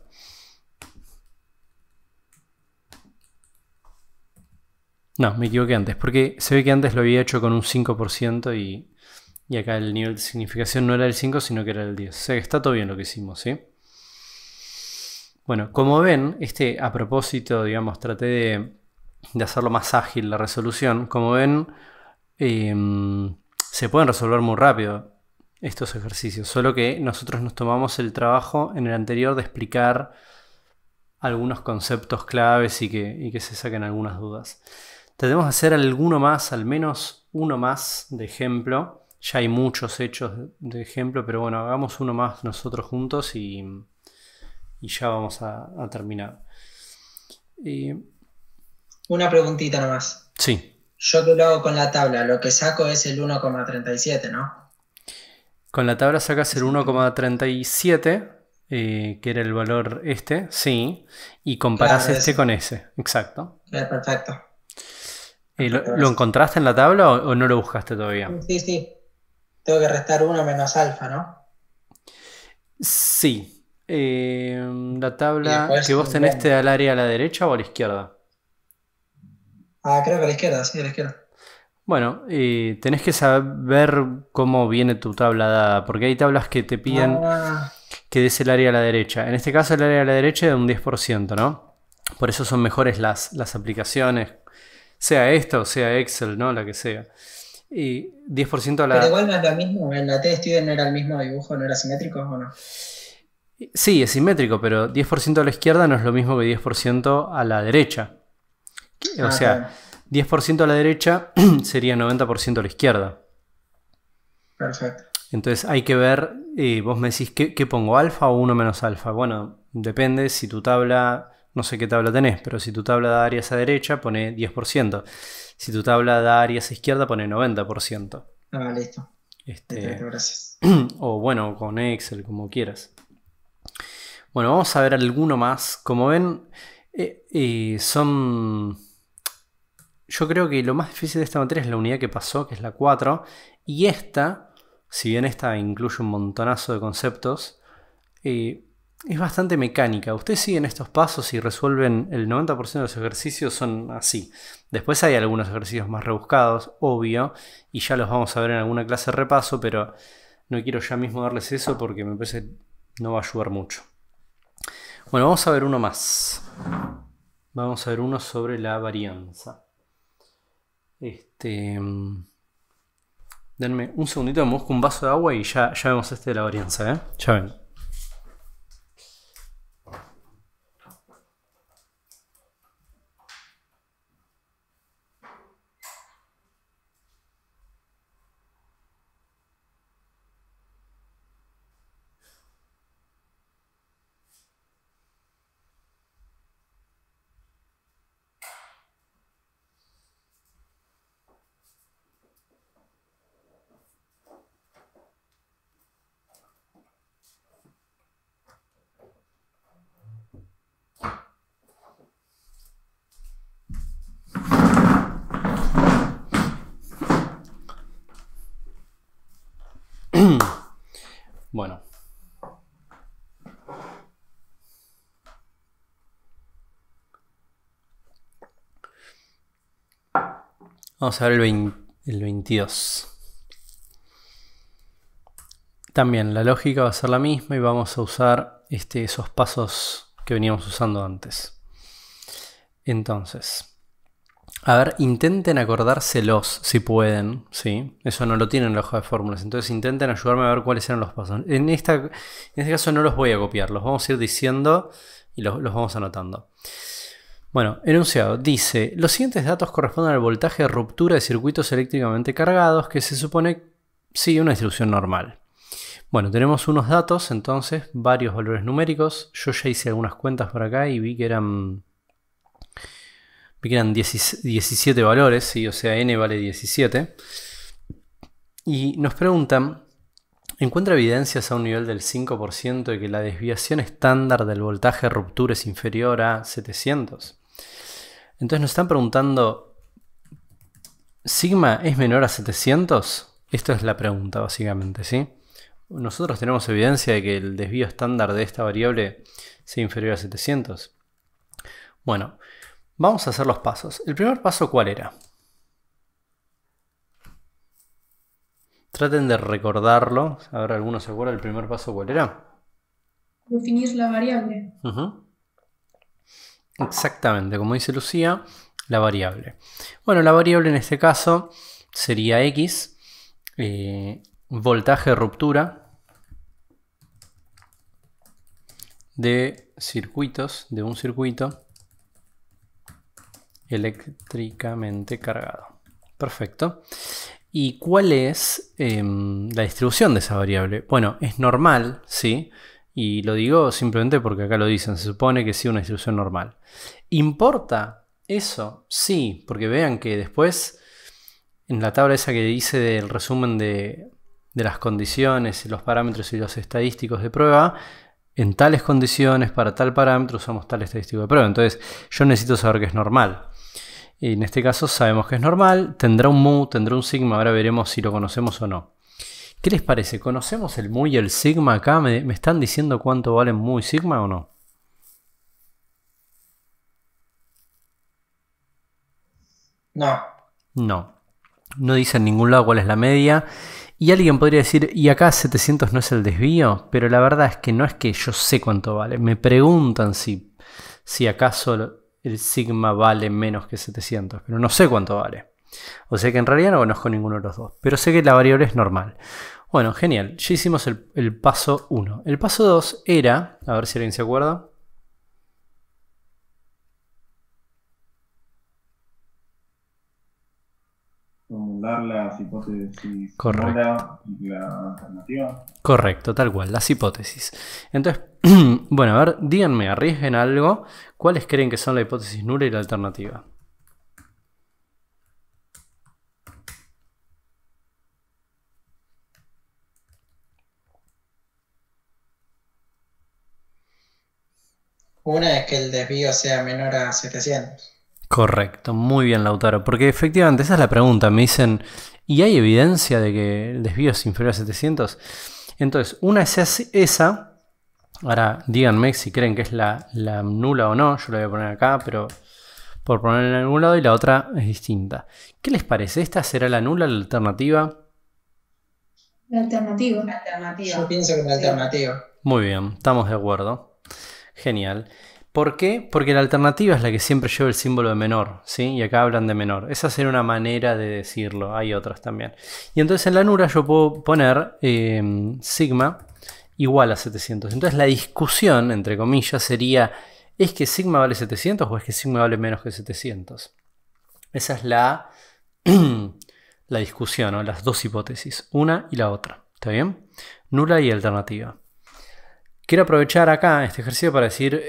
No, me equivoqué antes, porque se ve que antes lo había hecho con un 5% y acá el nivel de significación no era el 5, sino que era el 10. O sea que está todo bien lo que hicimos, ¿sí? Bueno, como ven, a propósito, digamos, traté de hacerlo más ágil la resolución. Como ven, se pueden resolver muy rápido estos ejercicios, solo que nosotros nos tomamos el trabajo en el anterior de explicar algunos conceptos claves y que se saquen algunas dudas. Tratemos de hacer alguno más, al menos uno más de ejemplo. Ya hay muchos hechos de ejemplo, pero bueno, hagamos uno más nosotros juntos y ya vamos a terminar. Una preguntita nomás. Sí. Yo que lo hago con la tabla, lo que saco es el 1,37, ¿no? Con la tabla sacas el 1,37, que era el valor sí, y comparás Claro, con ese. Exacto. Perfecto. ¿Lo encontraste en la tabla o no lo buscaste todavía? Sí. Tengo que restar 1 menos alfa, ¿no? Sí. La tabla después, que vos tenés te da el área a la derecha o a la izquierda. Creo que a la izquierda, sí, a la izquierda. Bueno, tenés que saber cómo viene tu tabla dada, porque hay tablas que te piden que des el área a la derecha. En este caso el área a la derecha es de un 10%, ¿no? Por eso son mejores las aplicaciones, sea esta o sea Excel, ¿no? La que sea. Y 10% a la... Pero igual no es lo mismo, en la T-Student no era el mismo dibujo, no era simétrico, ¿o no? Sí, es simétrico, pero 10% a la izquierda no es lo mismo que 10% a la derecha. O sea, 10% a la derecha sería 90% a la izquierda. Perfecto. Entonces hay que ver, vos me decís, ¿qué pongo? ¿Alfa o 1 menos alfa? Bueno, depende si tu tabla, no sé qué tabla tenés, pero si tu tabla da áreas a derecha, pone 10%. Si tu tabla da áreas a izquierda, pone 90%. Listo. Perfecto, gracias. O bueno, con Excel, como quieras. Bueno, vamos a ver alguno más. Como ven, yo creo que lo más difícil de esta materia es la unidad que pasó, que es la 4. Y esta, si bien esta incluye un montonazo de conceptos, es bastante mecánica. Ustedes siguen estos pasos y resuelven el 90% de los ejercicios, son así. Después hay algunos ejercicios más rebuscados, obvio, y ya los vamos a ver en alguna clase de repaso, pero no quiero ya mismo darles eso porque me parece que no va a ayudar mucho. Bueno, vamos a ver uno más. Vamos a ver uno sobre la varianza. Denme un segundito, me busco un vaso de agua y ya vemos de la varianza, ¿eh? Ya ven. Bueno. Vamos a ver el 22. También la lógica va a ser la misma y vamos a usar esos pasos que veníamos usando antes. Entonces, a ver, intenten acordárselos si pueden, ¿sí? Eso no lo tienen en la hoja de fórmulas, entonces intenten ayudarme a ver cuáles eran los pasos. En este caso no los voy a copiar, los vamos a ir diciendo y los vamos anotando. Bueno, enunciado. Dice, los siguientes datos corresponden al voltaje de ruptura de circuitos eléctricamente cargados, que se supone sigue una distribución normal. Bueno, tenemos unos datos, entonces, varios valores numéricos. Yo ya hice algunas cuentas por acá y vi que eran 17 valores, ¿sí? O sea, n vale 17. Y nos preguntan, ¿encuentra evidencias a un nivel del 5% de que la desviación estándar del voltaje de ruptura es inferior a 700? Entonces nos están preguntando, ¿sigma es menor a 700? Esto es la pregunta, básicamente, ¿sí? Nosotros tenemos evidencia de que el desvío estándar de esta variable sea inferior a 700. Bueno, Vamos a hacer los pasos. ¿El primer paso cuál era? Traten de recordarlo. A ver, ¿alguno se acuerda del primer paso cuál era? Definir la variable. Exactamente, como dice Lucía, la variable. Bueno, la variable en este caso sería X, voltaje de ruptura de circuitos, de un circuito eléctricamente cargado. Perfecto. ¿Y cuál es la distribución de esa variable? Bueno, es normal, ¿sí? Y lo digo simplemente porque acá lo dicen, se supone que sí, una distribución normal. ¿Importa eso? Sí, porque vean que después en la tabla esa que dice del resumen de las condiciones, los parámetros y los estadísticos de prueba, en tales condiciones, para tal parámetro usamos tal estadístico de prueba. Entonces yo necesito saber que es normal. En este caso sabemos que es normal, tendrá un mu, tendrá un sigma, ahora veremos si lo conocemos o no. ¿Qué les parece? ¿Conocemos el mu y el sigma acá? ¿Me están diciendo cuánto valen mu y sigma o no? No. No. No dice en ningún lado cuál es la media. Y alguien podría decir, ¿y acá 700 no es el desvío? Pero la verdad es que no es que yo sé cuánto vale. Me preguntan si acaso el sigma vale menos que 700. Pero no sé cuánto vale. O sea que en realidad no conozco ninguno de los dos. Pero sé que la variable es normal. Bueno, genial. Ya hicimos el paso 1. El paso 2 era, a ver si alguien se acuerda. Formular las hipótesis Correcto. nula y la alternativa. Correcto, tal cual, las hipótesis. Entonces, bueno, a ver, díganme, arriesguen algo. ¿Cuáles creen que son la hipótesis nula y la alternativa? Una es que el desvío sea menor a 700. Correcto, muy bien, Lautaro, porque efectivamente esa es la pregunta. Me dicen, ¿y hay evidencia de que el desvío es inferior a 700? Entonces, una es esa. Ahora, díganme si creen que es la nula o no. Yo la voy a poner acá, pero por ponerla en algún lado, y la otra es distinta. ¿Qué les parece? ¿Esta será la nula, la alternativa? La alternativa. La alternativa. Yo pienso que la alternativa. Muy bien, estamos de acuerdo. Genial. ¿Por qué? Porque la alternativa es la que siempre lleva el símbolo de menor, ¿sí? Y acá hablan de menor. Esa sería una manera de decirlo. Hay otras también. Y entonces en la nula yo puedo poner sigma igual a 700. Entonces la discusión, entre comillas, sería, ¿es que sigma vale 700 o es que sigma vale menos que 700? Esa es la discusión, ¿no? Las dos hipótesis, una y la otra. ¿Está bien? Nula y alternativa. Quiero aprovechar acá este ejercicio para decir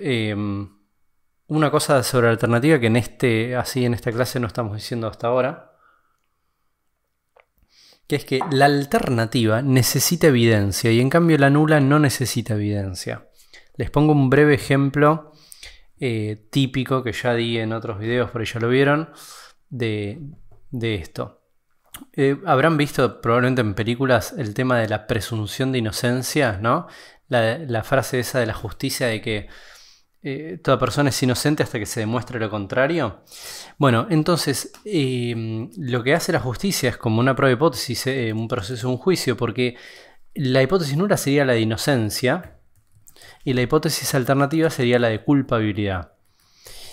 una cosa sobre la alternativa que en esta clase no estamos diciendo hasta ahora. Que es que la alternativa necesita evidencia y en cambio la nula no necesita evidencia. Les pongo un breve ejemplo típico que ya di en otros videos, por ahí ya lo vieron, de esto. Habrán visto probablemente en películas el tema de la presunción de inocencia, ¿no? La frase esa de la justicia de que toda persona es inocente hasta que se demuestre lo contrario. Bueno, entonces lo que hace la justicia es como una prueba de hipótesis, un proceso, un juicio, porque la hipótesis nula sería la de inocencia y la hipótesis alternativa sería la de culpabilidad.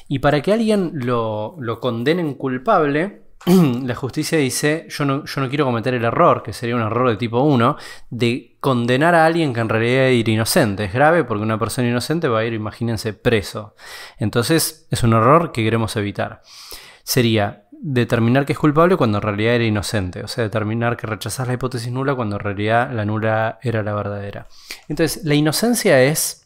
Y para que alguien lo condenen culpable, la justicia dice, yo no quiero cometer el error, que sería un error de tipo 1, de condenar a alguien que en realidad era inocente. Es grave porque una persona inocente va a ir, imagínense, preso. Entonces es un error que queremos evitar. Sería determinar que es culpable cuando en realidad era inocente. O sea, determinar que rechazás la hipótesis nula cuando en realidad la nula era la verdadera. Entonces, la inocencia es,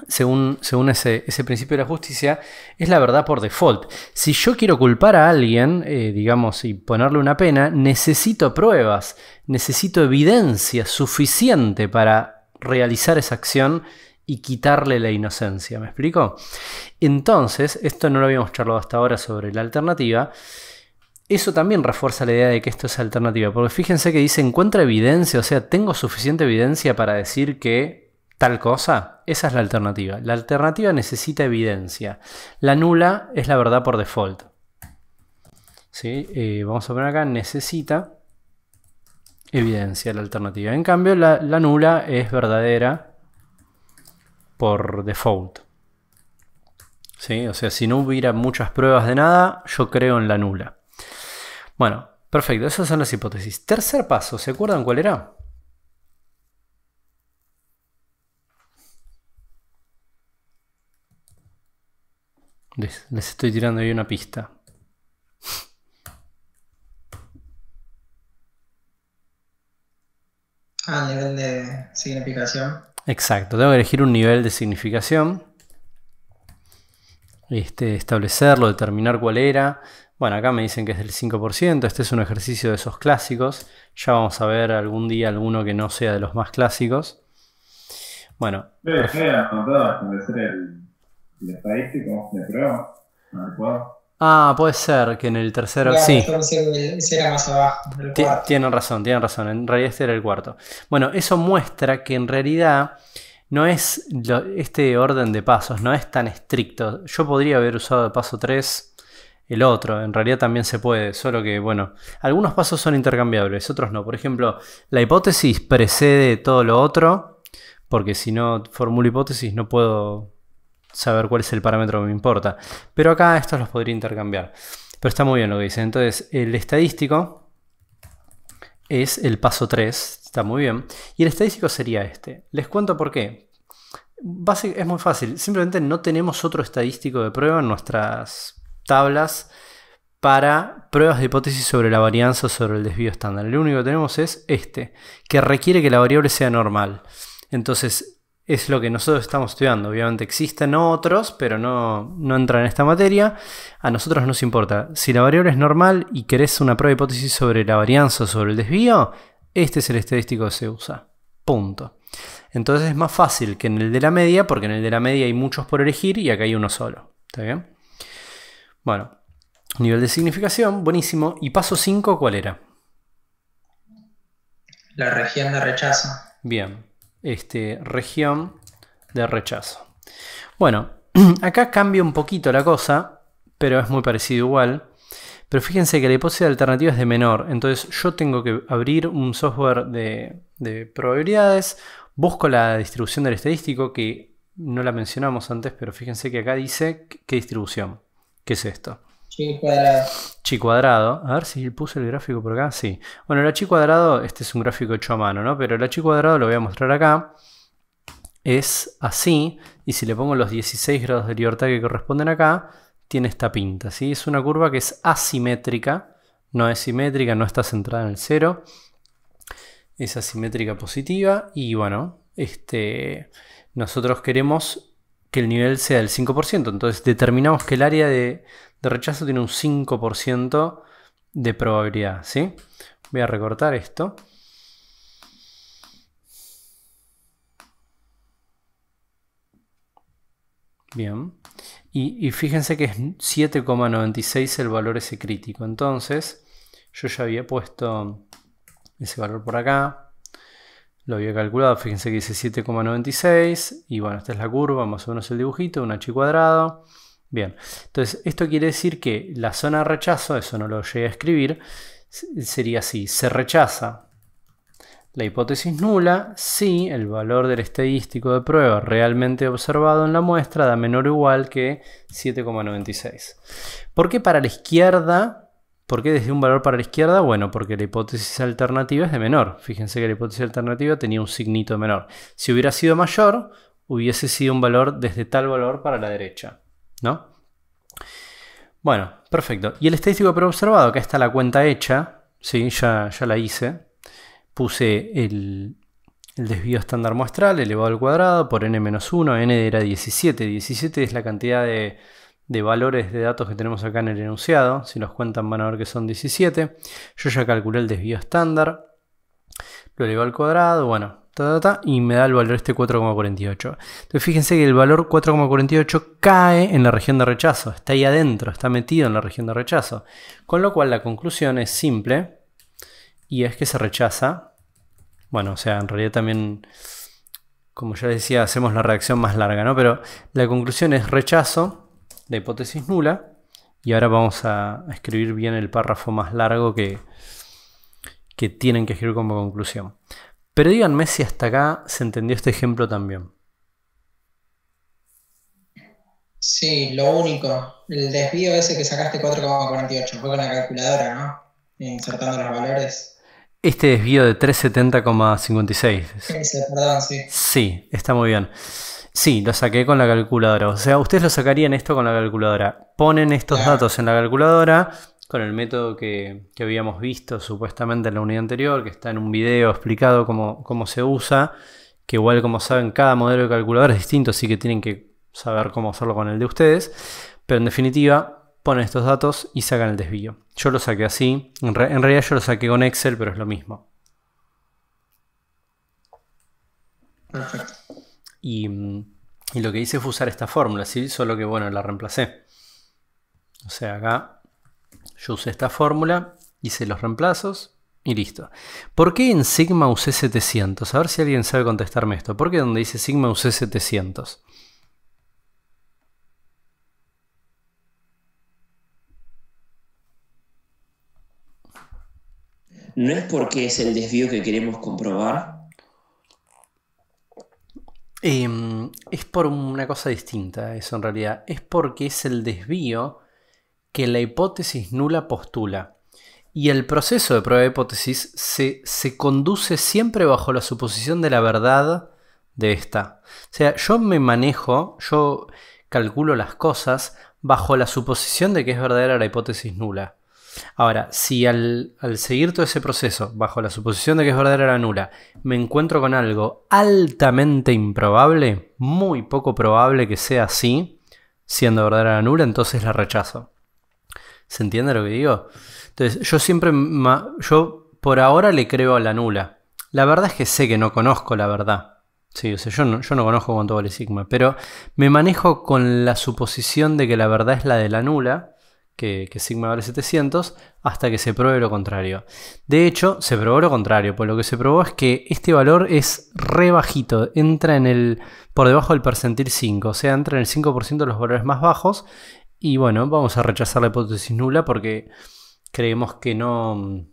según ese principio de la justicia, es la verdad por default. Si yo quiero culpar a alguien, digamos, y ponerle una pena, necesito pruebas, necesito evidencia suficiente para realizar esa acción y quitarle la inocencia. ¿Me explico? Entonces, esto no lo habíamos charlado hasta ahora sobre la alternativa. Eso también refuerza la idea de que esto es alternativa, porque fíjense que dice encuentra evidencia, o sea, tengo suficiente evidencia para decir que tal cosa, esa es la alternativa. La alternativa necesita evidencia. La nula es la verdad por default. ¿Sí? Vamos a poner acá, necesita evidencia la alternativa. En cambio, la nula es verdadera por default. ¿Sí? O sea, si no hubiera muchas pruebas de nada, yo creo en la nula. Bueno, perfecto, esas son las hipótesis. Tercer paso, ¿se acuerdan cuál era? Les estoy tirando ahí una pista. A nivel de significación. Exacto, tengo que elegir un nivel de significación. Establecerlo, determinar cuál era. Bueno, acá me dicen que es del 5%. Este es un ejercicio de esos clásicos. Ya vamos a ver algún día alguno que no sea de los más clásicos. Bueno. Anotado establecer el estadístico de prueba. Puede ser que en el tercero... Claro, sí. Ese era más abajo. Tienen razón. En realidad este era el cuarto. Bueno, eso muestra que en realidad no es este orden de pasos, no es tan estricto. Yo podría haber usado de paso 3 el otro. En realidad también se puede, solo que, bueno, algunos pasos son intercambiables, otros no. Por ejemplo, la hipótesis precede todo lo otro, porque si no formulo hipótesis no puedo saber cuál es el parámetro que me importa. Pero acá estos los podría intercambiar. Pero está muy bien lo que dice. Entonces, el estadístico es el paso 3. Está muy bien. Y el estadístico sería este. Les cuento por qué. Es muy fácil. Simplemente no tenemos otro estadístico de prueba en nuestras tablas para pruebas de hipótesis sobre la varianza o sobre el desvío estándar. Lo único que tenemos es este, que requiere que la variable sea normal. Entonces, es lo que nosotros estamos estudiando. Obviamente existen otros, pero no entran en esta materia. A nosotros nos importa. Si la variable es normal y querés una prueba de hipótesis sobre la varianza o sobre el desvío, este es el estadístico que se usa. Punto. Entonces es más fácil que en el de la media, porque en el de la media hay muchos por elegir y acá hay uno solo. ¿Está bien? Bueno, nivel de significación, buenísimo. ¿Y paso 5 cuál era? La región de rechazo. Bien. Región de rechazo. Bueno, acá cambia un poquito la cosa, pero es muy parecido igual. Pero fíjense que la hipótesis alternativa es de menor. Entonces yo tengo que abrir un software de probabilidades. Busco la distribución del estadístico, que no la mencionamos antes, pero fíjense que acá dice qué distribución. ¿Qué es esto? Chi cuadrado. Chi cuadrado. A ver si puse el gráfico por acá. Sí. Bueno, la chi cuadrado, este es un gráfico hecho a mano, ¿no? Pero la chi cuadrado lo voy a mostrar acá. Es así. Y si le pongo los 16 grados de libertad que corresponden acá, tiene esta pinta, ¿sí? Es una curva que es asimétrica. No es simétrica, no está centrada en el 0. Es asimétrica positiva. Y bueno, nosotros queremos que el nivel sea del 5%. Entonces determinamos que el área de rechazo tiene un 5% de probabilidad, ¿sí? Voy a recortar esto. Bien. Y fíjense que es 7,96 el valor ese crítico. Entonces, yo ya había puesto ese valor por acá. Lo había calculado. Fíjense que dice 7,96. Y bueno, esta es la curva, más o menos el dibujito, una chi cuadrado. Bien, entonces esto quiere decir que la zona de rechazo, eso no lo llegué a escribir, sería así: se rechaza la hipótesis nula si el valor del estadístico de prueba realmente observado en la muestra da menor o igual que 7,96. ¿Por qué para la izquierda? ¿Por qué desde un valor para la izquierda? Bueno, porque la hipótesis alternativa es de menor. Fíjense que la hipótesis alternativa tenía un signito de menor. Si hubiera sido mayor, hubiese sido un valor desde tal valor para la derecha, ¿no? Bueno, perfecto. Y el estadístico preobservado, acá está la cuenta hecha, ¿sí? Ya la hice. Puse el desvío estándar muestral elevado al cuadrado por n-1, n era 17. 17 es la cantidad de valores de datos que tenemos acá en el enunciado. Si los cuentan van a ver que son 17. Yo ya calculé el desvío estándar, lo elevo al cuadrado, bueno, y me da el valor 4,48. Entonces fíjense que el valor 4,48 cae en la región de rechazo, está ahí adentro, está metido en la región de rechazo. Con lo cual la conclusión es simple, y es que se rechaza. Bueno, o sea, en realidad también como ya les decía, hacemos la reacción más larga, ¿no? Pero la conclusión es rechazo la hipótesis nula. Y ahora vamos a escribir bien el párrafo más largo que tienen que escribir como conclusión. Pero díganme si hasta acá se entendió este ejemplo también. Sí, lo único, el desvío ese que sacaste 4,48, fue con la calculadora, ¿no? Insertando los valores. Este desvío de 370,56. Ese, perdón, sí. Sí, está muy bien. Sí, lo saqué con la calculadora. O sea, ustedes lo sacarían esto con la calculadora. Ponen estos datos en la calculadora con el método que habíamos visto supuestamente en la unidad anterior, que está en un video explicado cómo se usa, que igual como saben cada modelo de calculadora es distinto, así que tienen que saber cómo hacerlo con el de ustedes. Pero en definitiva, ponen estos datos y sacan el desvío. Yo lo saqué así. En realidad yo lo saqué con Excel, pero es lo mismo. Perfecto. Y lo que hice fue usar esta fórmula, ¿sí? Solo que, bueno, la reemplacé. O sea, acá yo usé esta fórmula, hice los reemplazos y listo. ¿Por qué en sigma usé 700? A ver si alguien sabe contestarme esto. ¿Por qué donde dice sigma usé 700? ¿No es porque es el desvío que queremos comprobar? Es por una cosa distinta eso en realidad. Es porque es el desvío que la hipótesis nula postula. Y el proceso de prueba de hipótesis se conduce siempre bajo la suposición de la verdad de esta. O sea, yo calculo las cosas bajo la suposición de que es verdadera la hipótesis nula. Ahora, si al seguir todo ese proceso, bajo la suposición de que es verdadera la nula, me encuentro con algo altamente improbable, muy poco probable que sea así, siendo verdadera la nula, entonces la rechazo. ¿Se entiende lo que digo? Entonces, yo por ahora le creo a la nula. La verdad es que sé que no conozco la verdad. Sí, o sea, yo no conozco cuánto vale sigma, pero me manejo con la suposición de que la verdad es la de la nula, que sigma vale 700, hasta que se pruebe lo contrario. De hecho, se probó lo contrario, pues lo que se probó es que este valor es re bajito, entra por debajo del percentil 5, o sea, entra en el 5% de los valores más bajos, y bueno, vamos a rechazar la hipótesis nula porque creemos que no,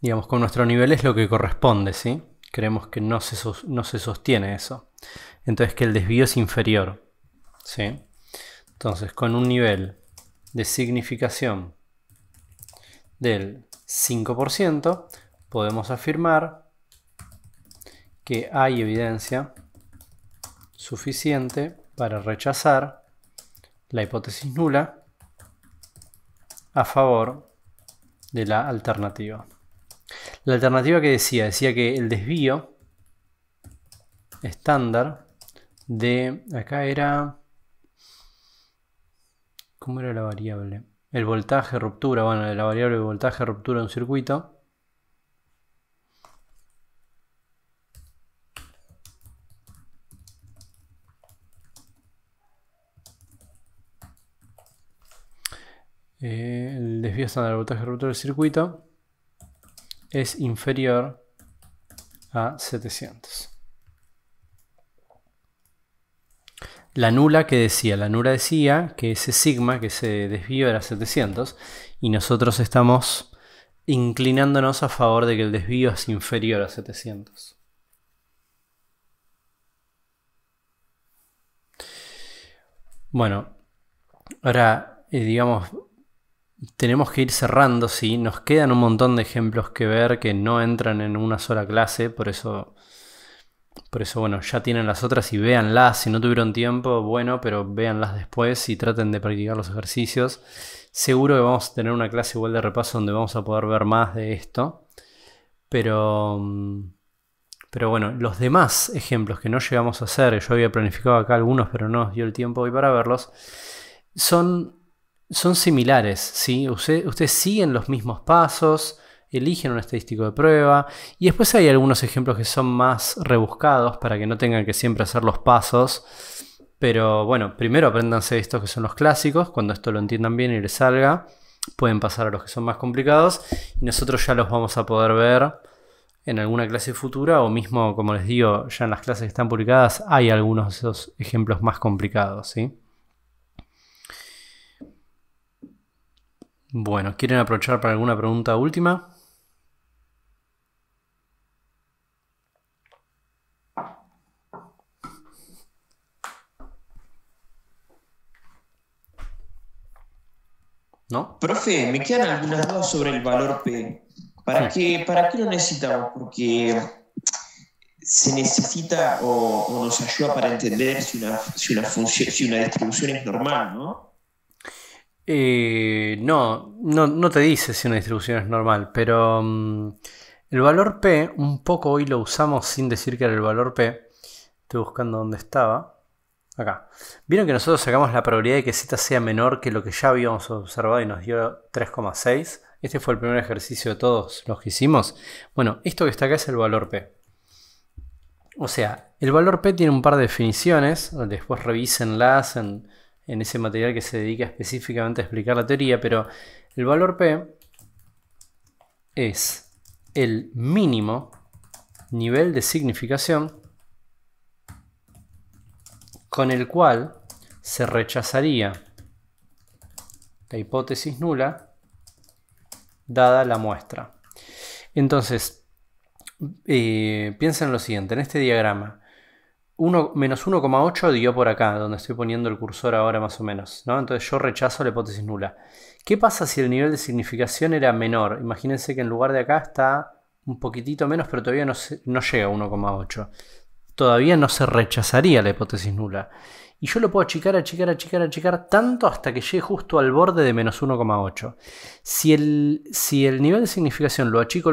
digamos, con nuestro nivel es lo que corresponde, ¿sí? Creemos que no se sostiene eso. Entonces que el desvío es inferior, ¿sí? Entonces, con un nivel de significación del 5%, podemos afirmar que hay evidencia suficiente para rechazar la hipótesis nula a favor de la alternativa. La alternativa que decía que el desvío estándar de, acá era, ¿cómo era la variable? El voltaje ruptura, bueno, la variable de voltaje ruptura de un circuito. El desvío estándar del voltaje ruptura del circuito es inferior a 700. La nula decía que ese sigma, que ese desvío era 700, y nosotros estamos inclinándonos a favor de que el desvío es inferior a 700. Bueno, ahora digamos, tenemos que ir cerrando, sí, nos quedan un montón de ejemplos que ver que no entran en una sola clase, por eso bueno, ya tienen las otras y véanlas. Si no tuvieron tiempo, bueno, pero véanlas después y traten de practicar los ejercicios. Seguro que vamos a tener una clase igual de repaso donde vamos a poder ver más de esto. Pero bueno, los demás ejemplos que no llegamos a hacer, yo había planificado acá algunos, pero no nos dio el tiempo hoy para verlos, son similares, ¿sí? Ustedes siguen los mismos pasos, eligen un estadístico de prueba y después hay algunos ejemplos que son más rebuscados para que no tengan que siempre hacer los pasos. Pero bueno, primero apréndanse estos que son los clásicos. Cuando esto lo entiendan bien y les salga, pueden pasar a los que son más complicados y nosotros ya los vamos a poder ver en alguna clase futura, o mismo, como les digo, ya en las clases que están publicadas hay algunos de esos ejemplos más complicados, ¿sí? Bueno, ¿quieren aprovechar para alguna pregunta última? ¿No? Profe, me quedan algunas dudas sobre el valor P. ¿Para qué lo necesitamos? Porque se necesita o nos ayuda para entender si una distribución es normal, ¿no? No te dice si una distribución es normal, pero el valor P, un poco hoy lo usamos sin decir que era el valor P. Estoy buscando dónde estaba. Acá. Vieron que nosotros sacamos la probabilidad de que Z sea menor que lo que ya habíamos observado y nos dio 3,6. Este fue el primer ejercicio de todos los que hicimos. Bueno, esto que está acá es el valor P. O sea, el valor P tiene un par de definiciones. Después revísenlas en ese material que se dedica específicamente a explicar la teoría. Pero el valor P es el mínimo nivel de significación con el cual se rechazaría la hipótesis nula dada la muestra. Entonces, piensen en lo siguiente, en este diagrama, menos 1,8 dio por acá, donde estoy poniendo el cursor ahora más o menos, ¿no? Entonces yo rechazo la hipótesis nula. ¿Qué pasa si el nivel de significación era menor? Imagínense que en lugar de acá está un poquitito menos, pero todavía no llega a 1,8. Todavía no se rechazaría la hipótesis nula. Y yo lo puedo achicar tanto hasta que llegue justo al borde de menos 1,8. Si el nivel de significación lo achico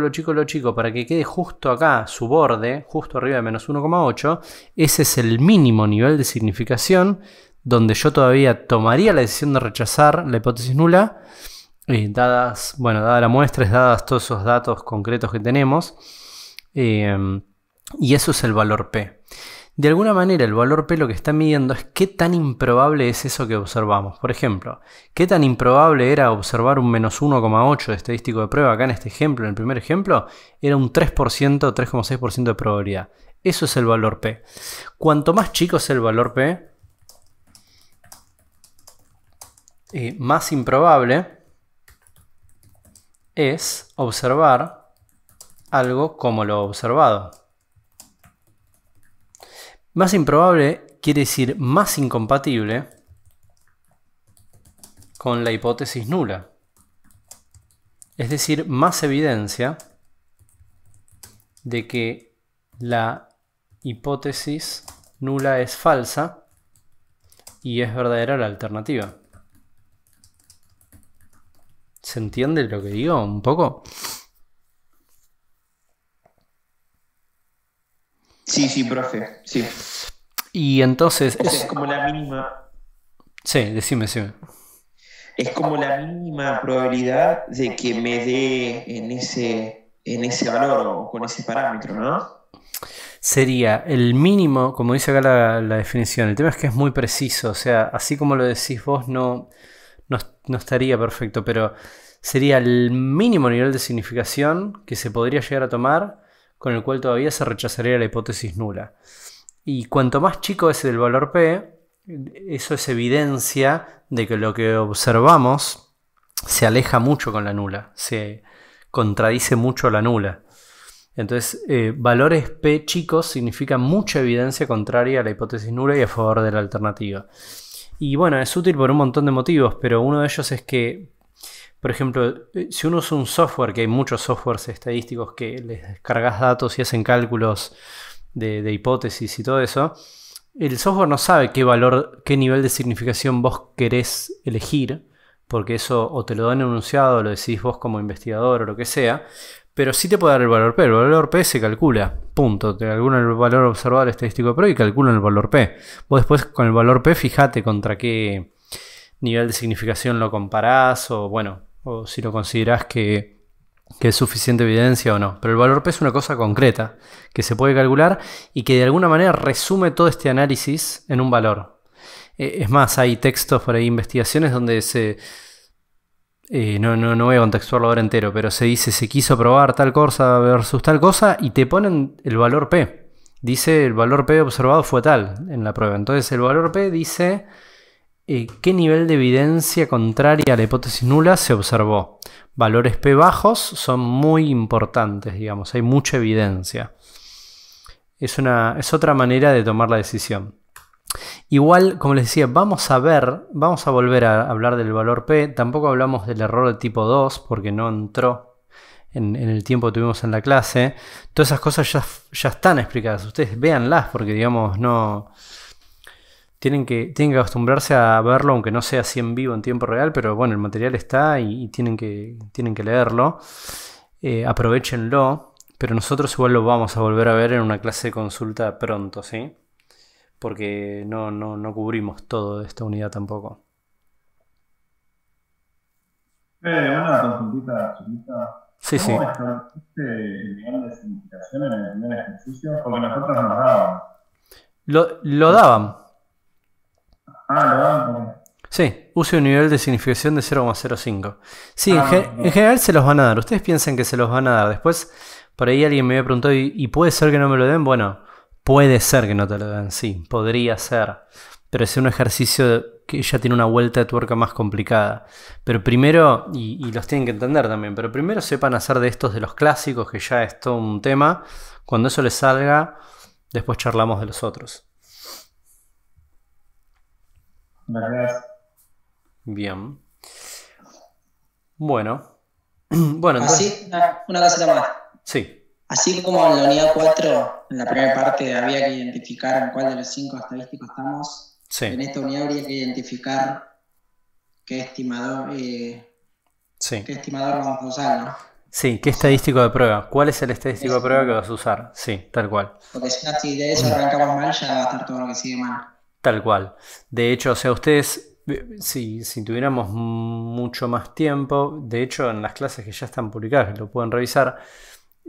para que quede justo acá, su borde, justo arriba de menos 1,8, ese es el mínimo nivel de significación donde yo todavía tomaría la decisión de rechazar la hipótesis nula, dada la muestra, dadas todos esos datos concretos que tenemos. Y eso es el valor P. De alguna manera el valor P lo que está midiendo es qué tan improbable es eso que observamos. Por ejemplo, qué tan improbable era observar un menos 1,8 de estadístico de prueba acá en este ejemplo, en el primer ejemplo, era un 3%, 3,6% de probabilidad. Eso es el valor P. Cuanto más chico es el valor P, más improbable es observar algo como lo observado. Más improbable quiere decir más incompatible con la hipótesis nula. Es decir, más evidencia de que la hipótesis nula es falsa y es verdadera la alternativa. ¿Se entiende lo que digo un poco? Sí, profe, sí. Y entonces... Es como la mínima... Sí, decime. Es como la mínima probabilidad de que me dé en ese valor o con ese parámetro, ¿no? Sería el mínimo, como dice acá la definición. El tema es que es muy preciso, o sea, así como lo decís vos no estaría perfecto, pero sería el mínimo nivel de significación que se podría llegar a tomar con el cual todavía se rechazaría la hipótesis nula. Y cuanto más chico es el valor P, eso es evidencia de que lo que observamos se aleja mucho con la nula, se contradice mucho la nula. Entonces, valores P chicos significan mucha evidencia contraria a la hipótesis nula y a favor de la alternativa. Y bueno, es útil por un montón de motivos, pero uno de ellos es que, por ejemplo, si uno usa un software, que hay muchos softwares estadísticos que les descargas datos y hacen cálculos de hipótesis y todo eso, el software no sabe qué nivel de significación vos querés elegir, porque eso o te lo dan enunciado o lo decidís vos como investigador o lo que sea, pero sí te puede dar el valor P. El valor P se calcula, punto. Te calcula el valor observado estadístico de prueba y calculan el valor P. Vos después con el valor P fijate contra qué nivel de significación lo comparás o si lo considerás que es suficiente evidencia o no. Pero el valor P es una cosa concreta que se puede calcular y que de alguna manera resume todo este análisis en un valor. Es más, hay textos por ahí, investigaciones donde no voy a contextuarlo ahora entero, pero se dice se quiso probar tal cosa versus tal cosa y te ponen el valor P. Dice el valor P observado fue tal en la prueba. Entonces el valor P dice qué nivel de evidencia contraria a la hipótesis nula se observó. Valores P bajos son muy importantes, digamos, hay mucha evidencia. Es otra manera de tomar la decisión. Igual, como les decía, vamos a volver a hablar del valor P. Tampoco hablamos del error de tipo 2 porque no entró en el tiempo que tuvimos en la clase. Todas esas cosas ya están explicadas. Ustedes véanlas porque, digamos, no... Tienen que acostumbrarse a verlo, aunque no sea así en vivo en tiempo real, pero bueno, el material está y tienen que leerlo. Aprovechenlo, pero nosotros igual lo vamos a volver a ver en una clase de consulta pronto, ¿sí? Porque no cubrimos todo de esta unidad tampoco. Una consultita chiquita. Sí, sí. ¿Cómo estableciste el nivel de significación en el primer ejercicio? Porque nosotros nos daban. Lo daban. Lo daban. Sí, use un nivel de significación de 0,05. Sí, en general se los van a dar. Ustedes piensan que se los van a dar. Después, por ahí alguien me había preguntado, ¿y puede ser que no me lo den? Bueno, puede ser que no te lo den, sí, podría ser. Pero es un ejercicio que ya tiene una vuelta de tuerca más complicada. Pero primero, y los tienen que entender también, pero primero sepan hacer de estos de los clásicos, que ya es todo un tema. Cuando eso les salga, después charlamos de los otros. Gracias. Bien. Bueno, entonces... Así, una cosita más. Sí. Así como en la unidad 4, en la primera parte, había que identificar en cuál de los 5 estadísticos estamos, Sí. en esta unidad habría que identificar qué estimador vamos a usar, ¿no? Sí, ¿qué estadístico de prueba? ¿Cuál es el estadístico de prueba que vas a usar? Sí, tal cual. Porque si de eso arrancamos mal, ya va a estar todo lo que sigue mal. Tal cual. De hecho, o sea, ustedes, si tuviéramos mucho más tiempo, de hecho, en las clases que ya están publicadas, que lo pueden revisar,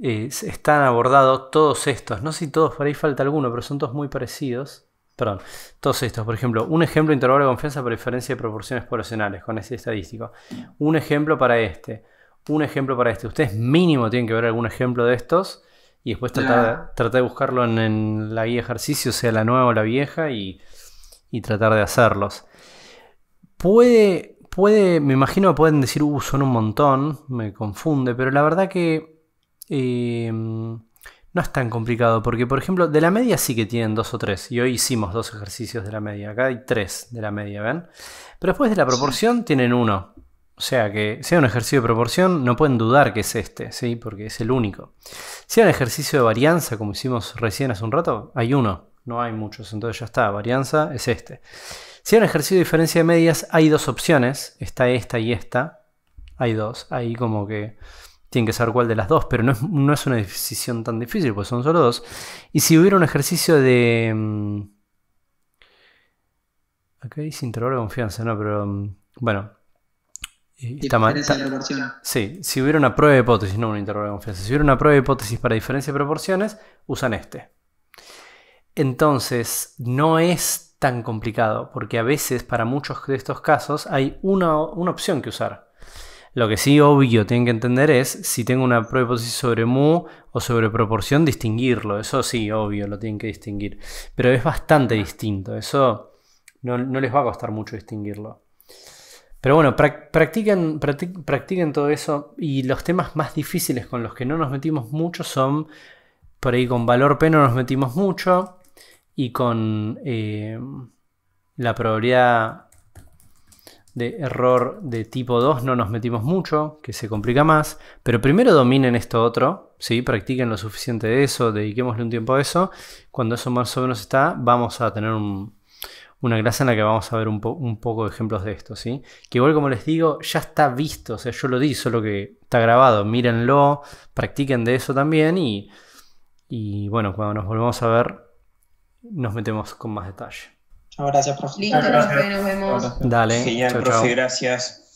están abordados todos estos. No sé si todos, por ahí falta alguno, pero son todos muy parecidos. Perdón, todos estos. Por ejemplo, un ejemplo de intervalo de confianza por diferencia de proporciones poblacionales con este estadístico. Un ejemplo para este. Un ejemplo para este. Ustedes mínimo tienen que ver algún ejemplo de estos y después tratar de buscarlo en la guía de ejercicio, sea la nueva o la vieja, y tratar de hacerlos. Me imagino que pueden decir, son un montón, me confunde, pero la verdad que no es tan complicado, porque por ejemplo, de la media sí que tienen 2 o 3, y hoy hicimos 2 ejercicios de la media, acá hay 3 de la media, ¿ven? Pero después de la proporción tienen 1. O sea que sea un ejercicio de proporción, no pueden dudar que es este, ¿sí? Porque es el único. Si es un ejercicio de varianza, como hicimos recién hace un rato, hay 1, no hay muchos, entonces ya está, varianza es este. Si es un ejercicio de diferencia de medias, hay 2 opciones, está esta y esta, hay 2, ahí como que tienen que saber cuál de las 2, pero no es una decisión tan difícil, pues son solo 2. Y si hubiera un ejercicio de... acá dice intervalo de confianza, no, pero bueno... Está mal. Sí, si hubiera una prueba de hipótesis, no un intervalo de confianza. Si hubiera una prueba de hipótesis para diferencia de proporciones, usan este. Entonces, no es tan complicado, porque a veces, para muchos de estos casos, hay una opción que usar. Lo que sí, obvio, tienen que entender es, si tengo una prueba de hipótesis sobre mu o sobre proporción, distinguirlo. Eso sí, obvio, lo tienen que distinguir. Pero es bastante distinto. Eso no les va a costar mucho distinguirlo. Pero bueno, practiquen todo eso, y los temas más difíciles con los que no nos metimos mucho son, por ahí con valor P no nos metimos mucho, y con la probabilidad de error de tipo 2 no nos metimos mucho, que se complica más, pero primero dominen esto otro, ¿sí? Practiquen lo suficiente de eso, dediquémosle un tiempo a eso. Cuando eso más o menos está, vamos a tener una clase en la que vamos a ver un poco de ejemplos de esto, ¿sí? Que igual, como les digo, ya está visto, o sea, yo lo di, solo que está grabado, mírenlo, practiquen de eso también, y bueno, cuando nos volvamos a ver, nos metemos con más detalle. Muchas gracias, profe. Listo, profe, nos vemos. Dale. Genial, chau, profe, chau. gracias.